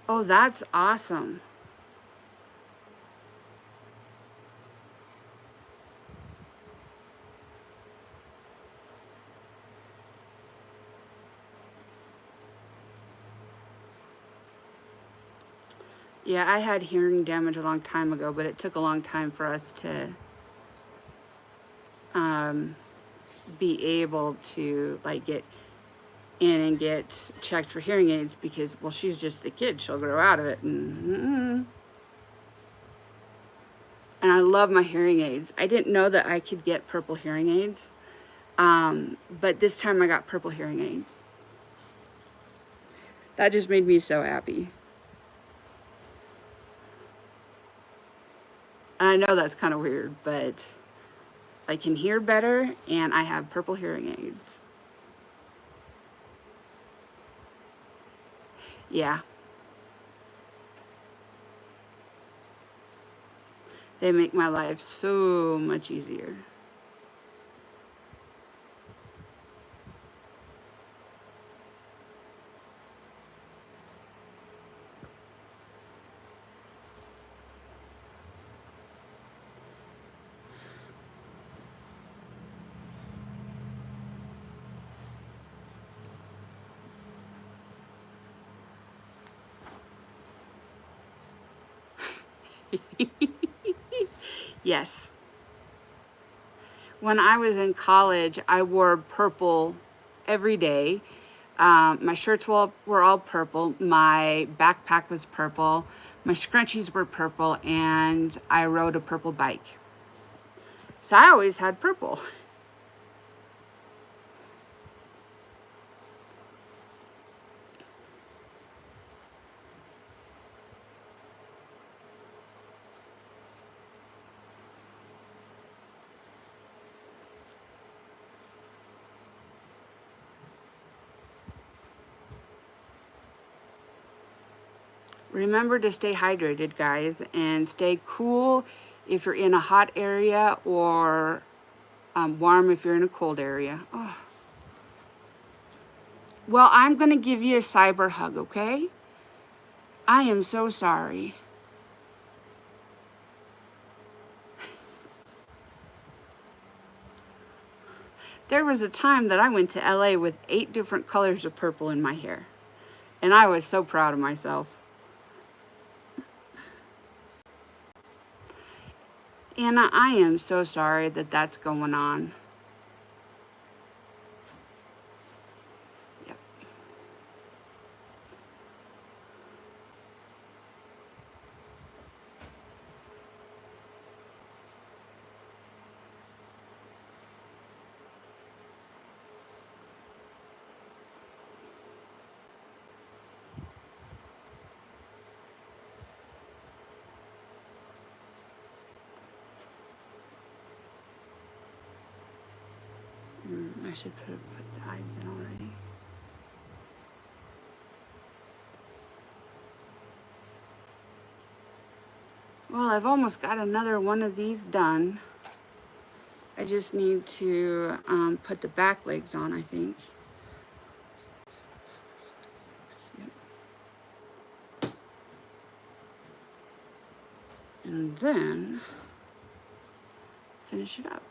Oh, that's awesome. Yeah, I had hearing damage a long time ago, but it took a long time for us to be able to like get in and get checked for hearing aids because, well, she's just a kid. She'll grow out of it. And I love my hearing aids. I didn't know that I could get purple hearing aids, but this time I got purple hearing aids. That just made me so happy. And I know that's kind of weird, but I can hear better and I have purple hearing aids. Yeah. They make my life so much easier. Yes. When I was in college, I wore purple every day. My shirts were all purple. My backpack was purple. My scrunchies were purple, and I rode a purple bike. So I always had purple. Remember to stay hydrated, guys, and stay cool if you're in a hot area, or warm if you're in a cold area. Oh. Well, I'm going to give you a cyber hug, okay? I am so sorry. There was a time that I went to LA with 8 different colors of purple in my hair, and I was so proud of myself. Anna, I am so sorry that that's going on. Yep. I should put the eyes in already. Well, I've almost got another one of these done. I just need to put the back legs on, I think. Yep. And then finish it up.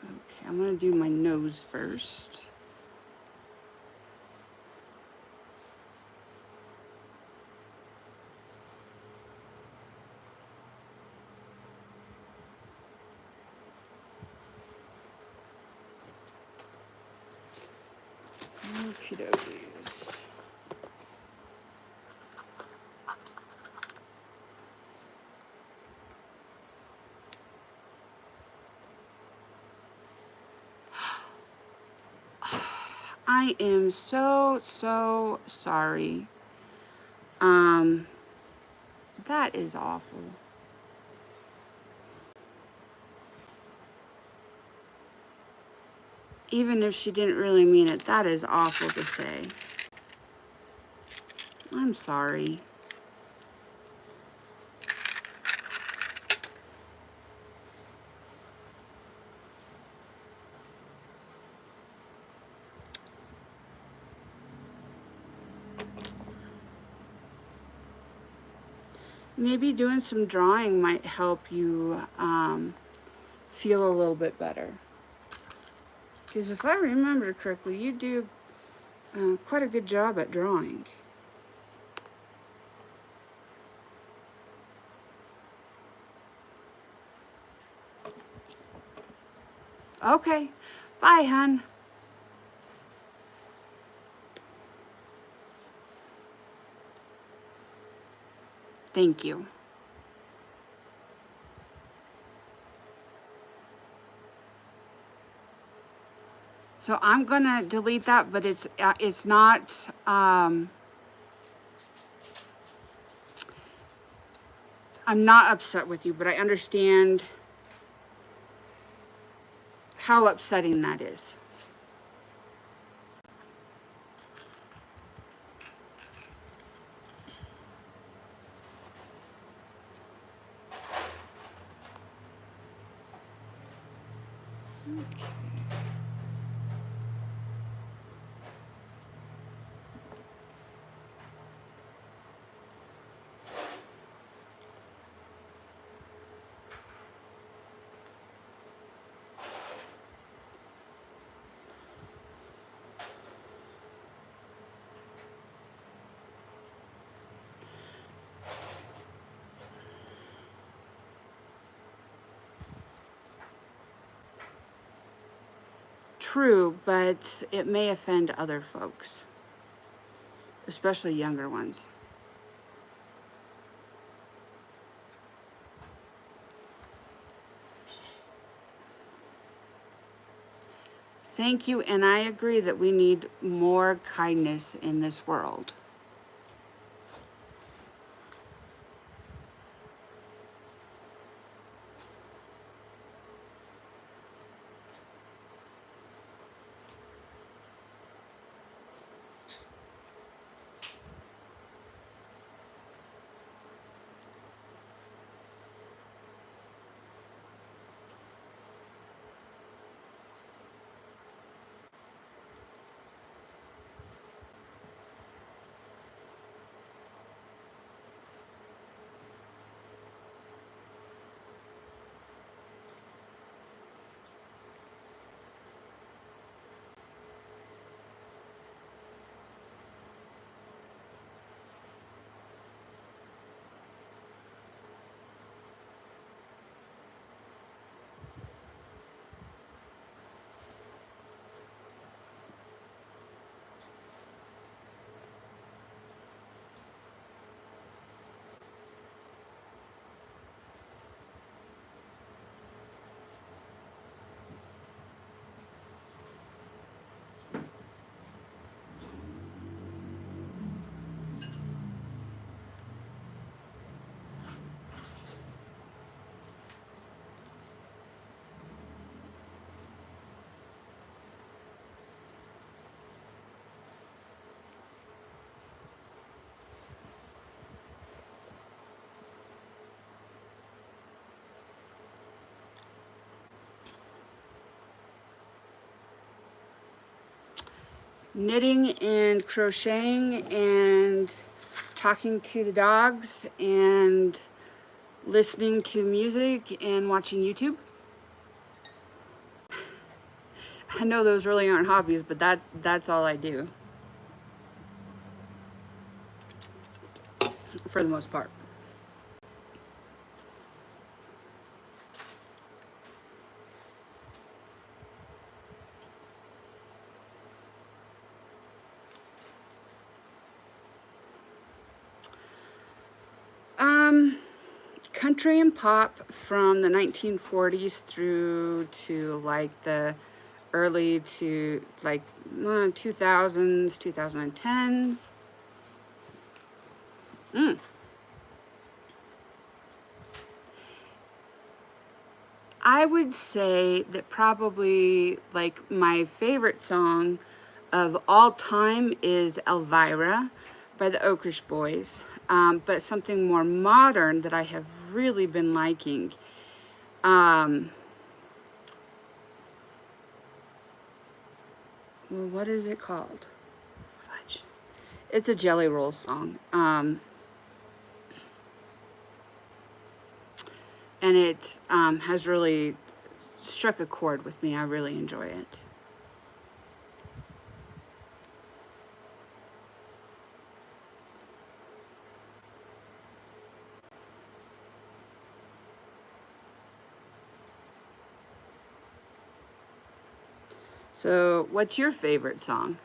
Okay, I'm gonna do my nose first. Okie dokies. I am so sorry. That is awful. Even if she didn't really mean it, that is awful to say. I'm sorry. Maybe doing some drawing might help you feel a little bit better. Because if I remember correctly, you do quite a good job at drawing. Okay, bye, hun. Thank you. So I'm gonna delete that, but it's not, I'm not upset with you, but I understand how upsetting that is. True, but it may offend other folks, especially younger ones. Thank you, and I agree that we need more kindness in this world. Knitting and crocheting and talking to the dogs and listening to music and watching YouTube. I know those really aren't hobbies, but that's all I do for the most part. Country and pop from the 1940s through to like the early to like 2000s, 2010s. I would say that probably like my favorite song of all time is Elvira by the Oakrish Boys. But something more modern that I have really been liking. Well, what is it called? Fudge. It's a Jelly Roll song. And it has really struck a chord with me. I really enjoy it. So, what's your favorite song?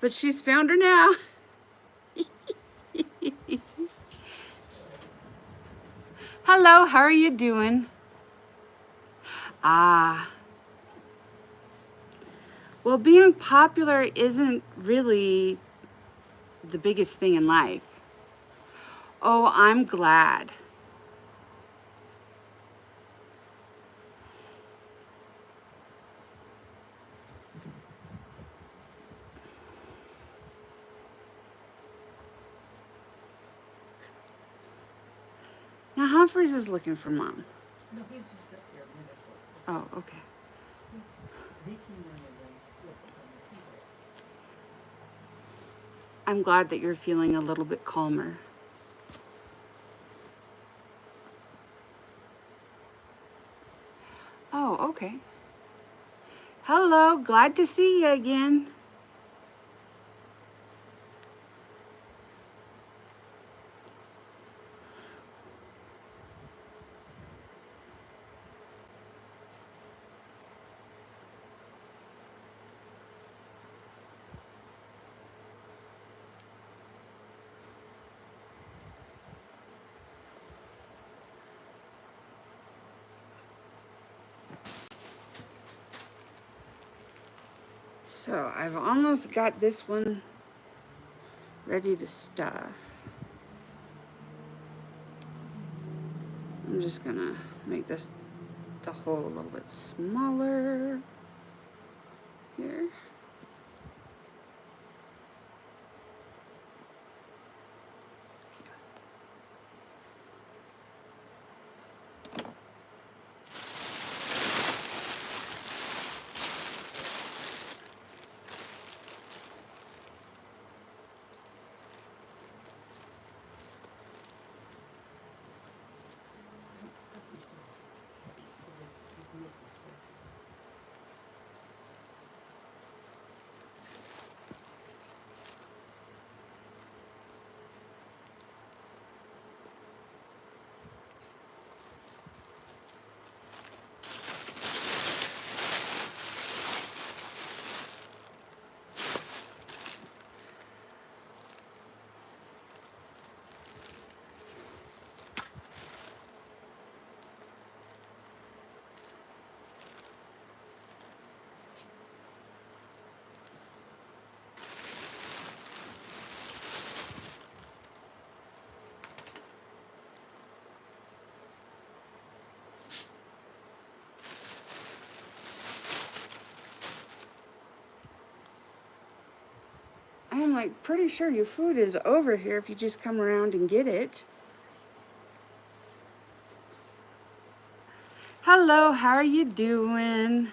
But she's found her now. Hello, how are you doing? Ah. Well, being popular isn't really the biggest thing in life. Oh, I'm glad. Now Humphreys is looking for Mom. No, he's just up here a minute. Oh, okay. He came in and then looked on the keyboard. I'm glad that you're feeling a little bit calmer. Oh, okay. Hello, glad to see you again. So I've almost got this one ready to stuff. I'm just gonna make this the hole a little bit smaller here. I'm like pretty sure your food is over here if you just come around and get it. Hello, how are you doing?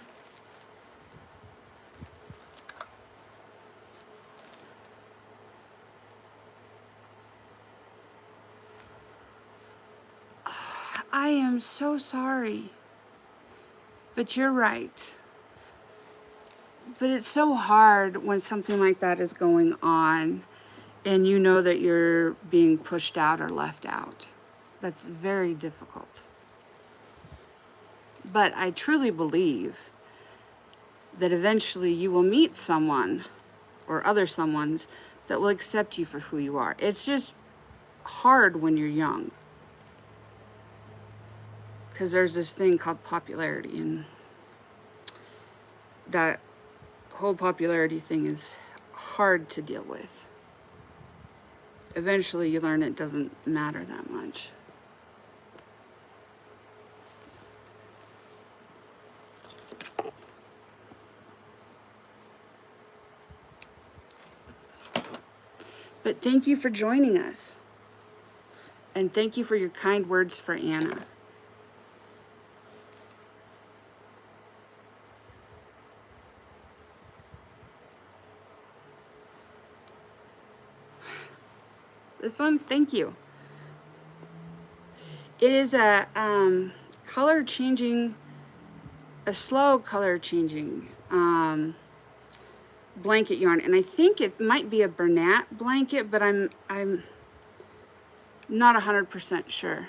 I am so sorry. But you're right. But it's so hard when something like that is going on and you know that you're being pushed out or left out. That's very difficult. But I truly believe that eventually you will meet someone or other someones that will accept you for who you are. It's just hard when you're young. Because there's this thing called popularity, and that whole popularity thing is hard to deal with. Eventually you learn it doesn't matter that much. But thank you for joining us. And thank you for your kind words for Anna. This one, thank you. It is a color changing, a slow color changing blanket yarn, and I think it might be a Bernat blanket, but I'm not 100% sure.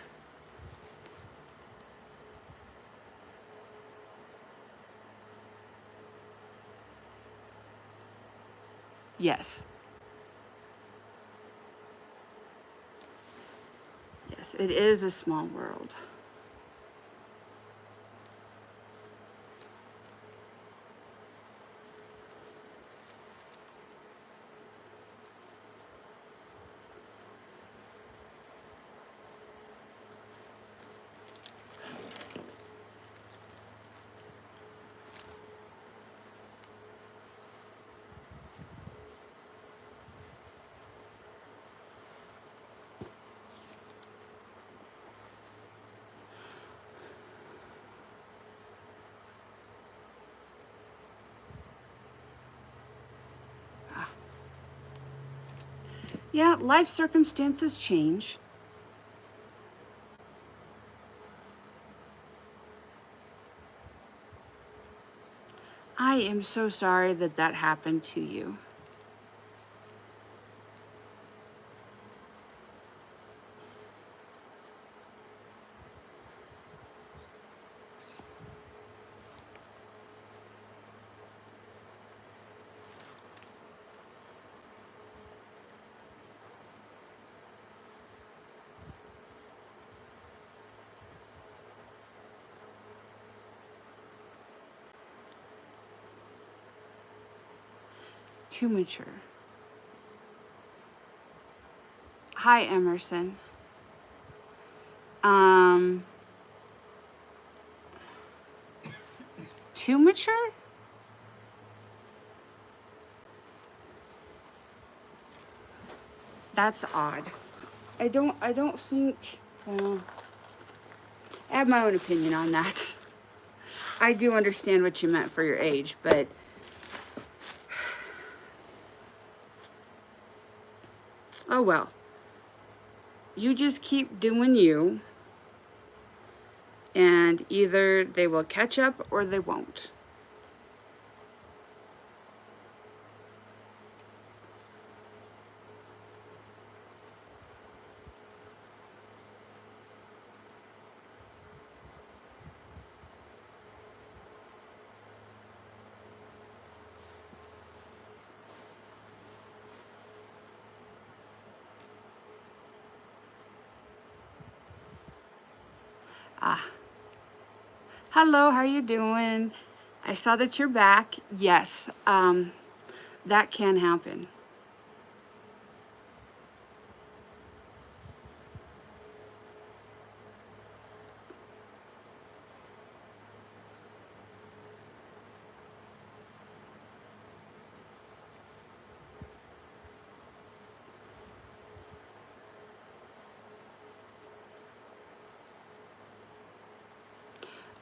Yes. Yes, it is a small world. Yeah, life circumstances change. I am so sorry that that happened to you. Too mature. Hi, Emerson. Too mature? That's odd. I don't think, well, I have my own opinion on that. I do understand what you meant for your age, but oh well. You just keep doing you, and either they will catch up or they won't. Ah. Hello, how are you doing? I saw that you're back. Yes, that can happen.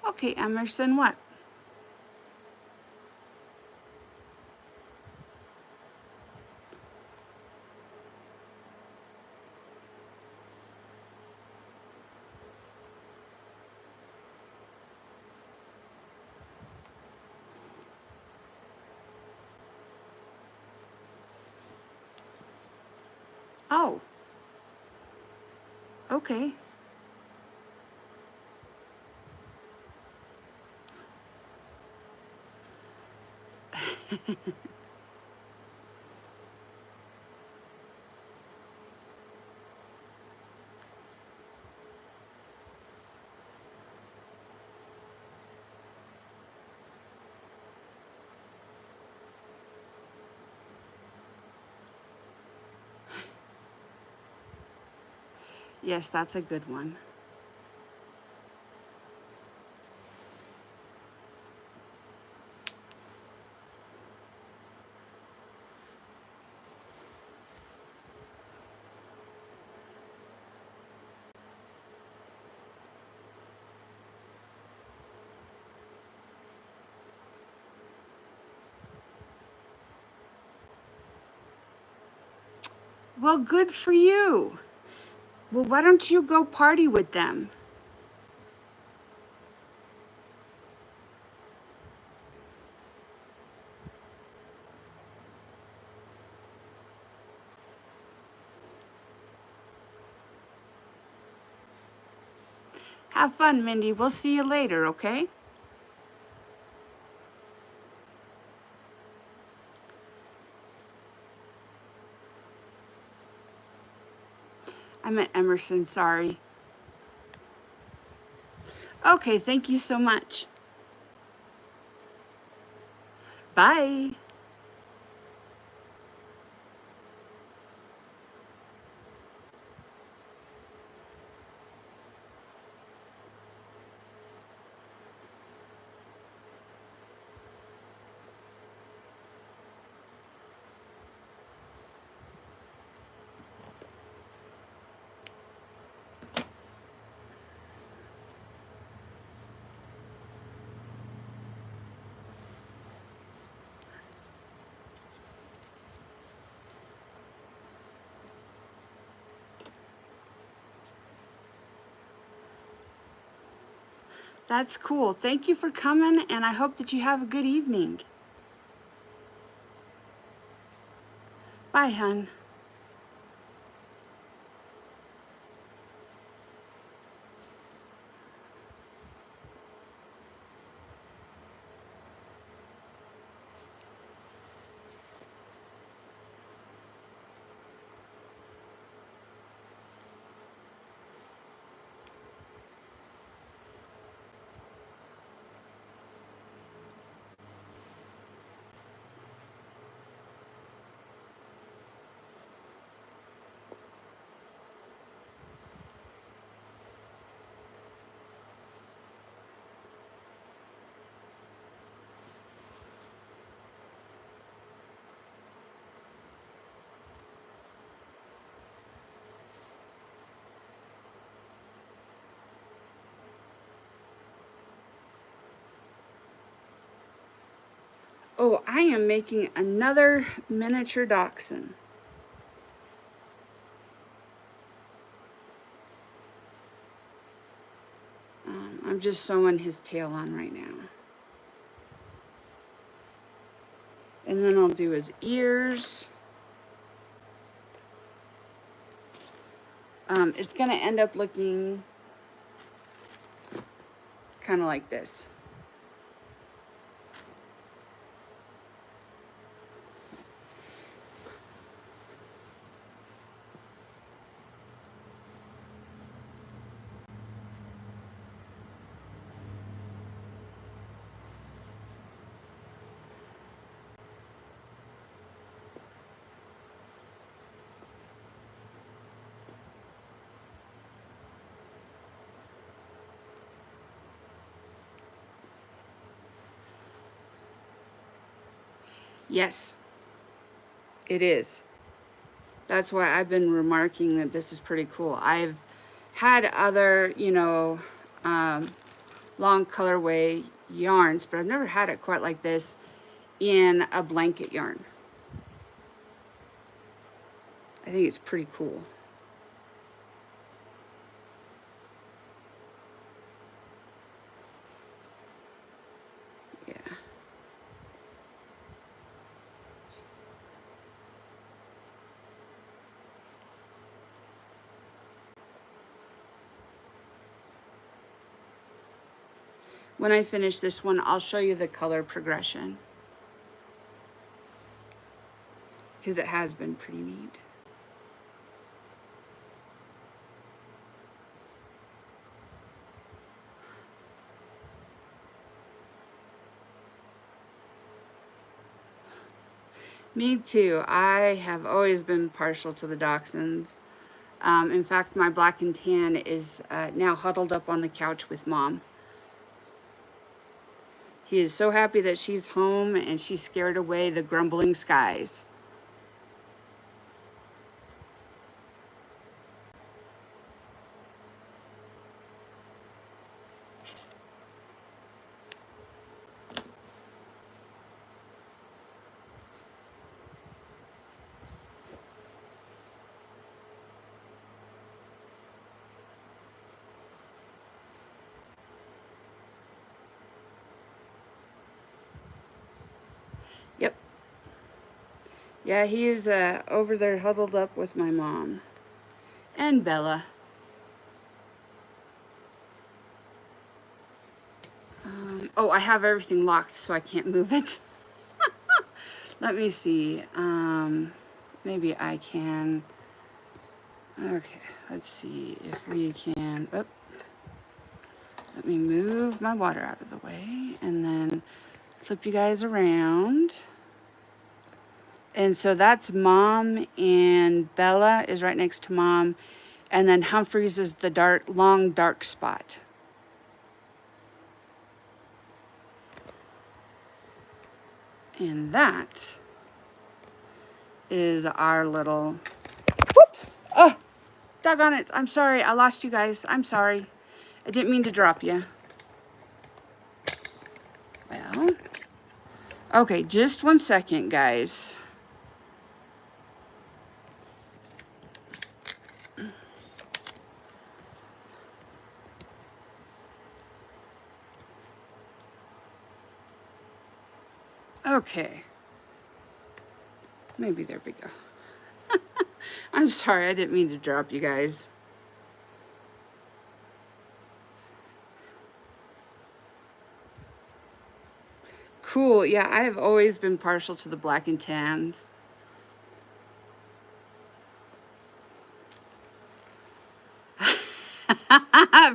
Okay, Emerson, what? Oh, okay. Yes, that's a good one. Well, good for you. Well, why don't you go party with them? Have fun, Mindy. We'll see you later, okay? I meant Emerson, sorry. Okay, thank you so much. Bye. That's cool. Thank you for coming, and I hope that you have a good evening. Bye, hun. Oh, I am making another miniature dachshund. I'm just sewing his tail on right now. And then I'll do his ears. It's going to end up looking kind of like this. Yes, it is. That's why I've been remarking that this is pretty cool. I've had other, long colorway yarns, but I've never had it quite like this in a blanket yarn. I think it's pretty cool. Yeah. When I finish this one, I'll show you the color progression, because it has been pretty neat. Me too. I have always been partial to the dachshunds. In fact, my black and tan is now huddled up on the couch with Mom. He is so happy that she's home and she scared away the grumbling skies. Yep. Yeah, he is over there huddled up with my mom. And Bella. Oh, I have everything locked so I can't move it. Let me see. Maybe I can Okay, let's see if we can, oh, let me move my water out of the way and then flip you guys around. And so that's Mom, and Bella is right next to Mom. And then Humphreys is the dark, long, dark spot. And that is our little, whoops, oh, doggone it. I'm sorry, I lost you guys. I'm sorry. I didn't mean to drop you. Well, okay, just 1 second, guys. Okay. Maybe there we go. I'm sorry, I didn't mean to drop you guys. Cool, yeah, I have always been partial to the black and tans.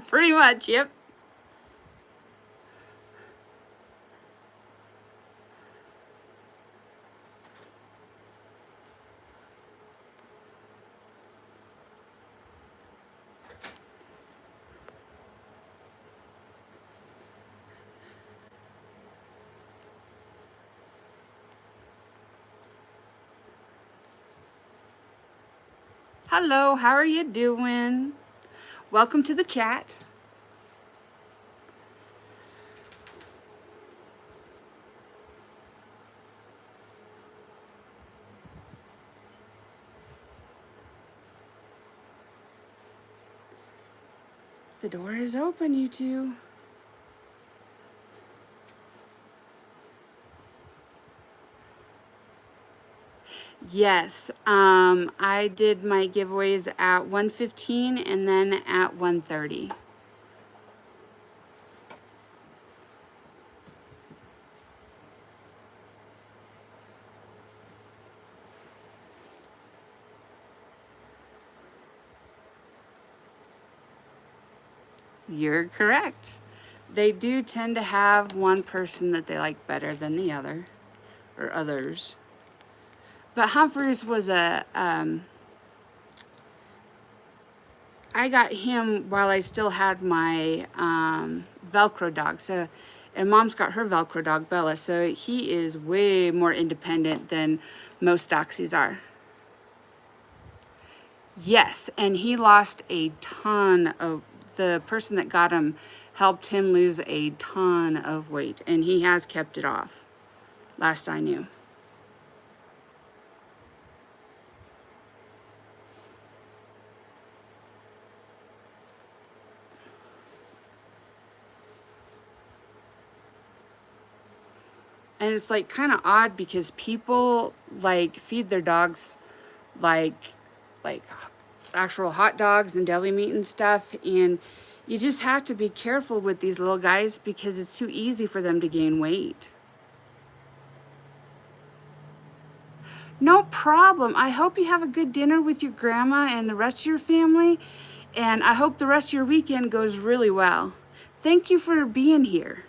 Pretty much, yep. Hello, how are you doing? Welcome to the chat. The door is open, you two. Yes, I did my giveaways at 1:15 and then at 1:30. You're correct. They do tend to have one person that they like better than the other, or others. But Humphreys was a, I got him while I still had my Velcro dog. So, and Mom's got her Velcro dog, Bella. So he is way more independent than most Doxies are. Yes, and he lost a ton of, the person that got him helped him lose a ton of weight, and he has kept it off, last I knew. And it's like kind of odd because people like feed their dogs like actual hot dogs and deli meat and stuff, and you just have to be careful with these little guys because it's too easy for them to gain weight. No problem. I hope you have a good dinner with your grandma and the rest of your family, and I hope the rest of your weekend goes really well. Thank you for being here.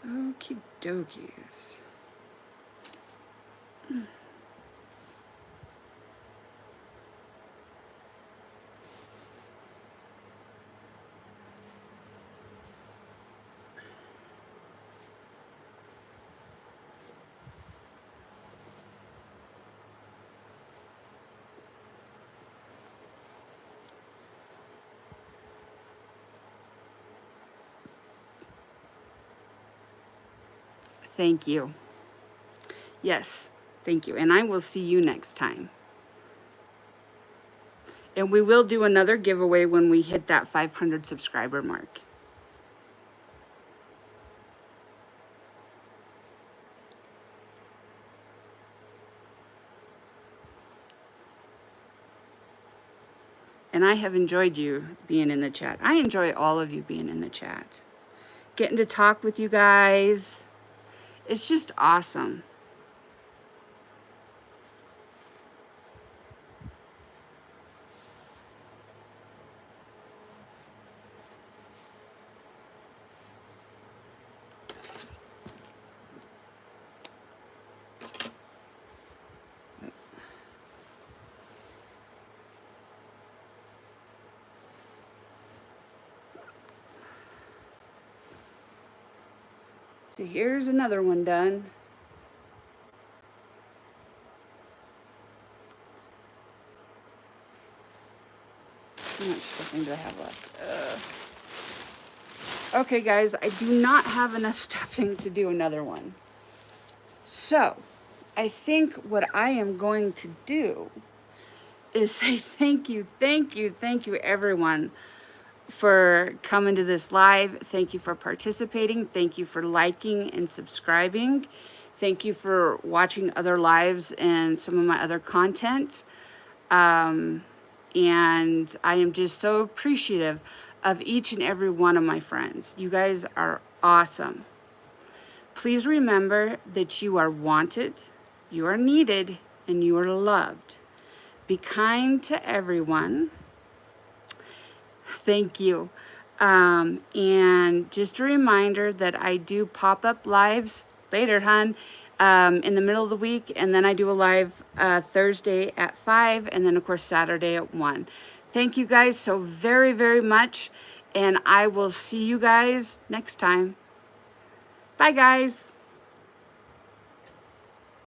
Okie dokies. Thank you. Yes, thank you. And I will see you next time. And we will do another giveaway when we hit that 500 subscriber mark. And I have enjoyed you being in the chat. I enjoy all of you being in the chat. Getting to talk with you guys. It's just awesome. See, here's another one done. How much stuffing do I have left? Okay, guys, I do not have enough stuffing to do another one. So, I think what I am going to do is say thank you, everyone, for coming to this live. Thank you for participating. Thank you for liking and subscribing. Thank you for watching other lives and some of my other content. And I am just so appreciative of each and every one of my friends. You guys are awesome. Please remember that you are wanted, you are needed, and you are loved. Be kind to everyone. Thank you. And just a reminder that I do pop-up lives later, hon, in the middle of the week, and then I do a live Thursday at 5, and then of course Saturday at 1. Thank you guys so very, very much, and I will see you guys next time. Bye, guys.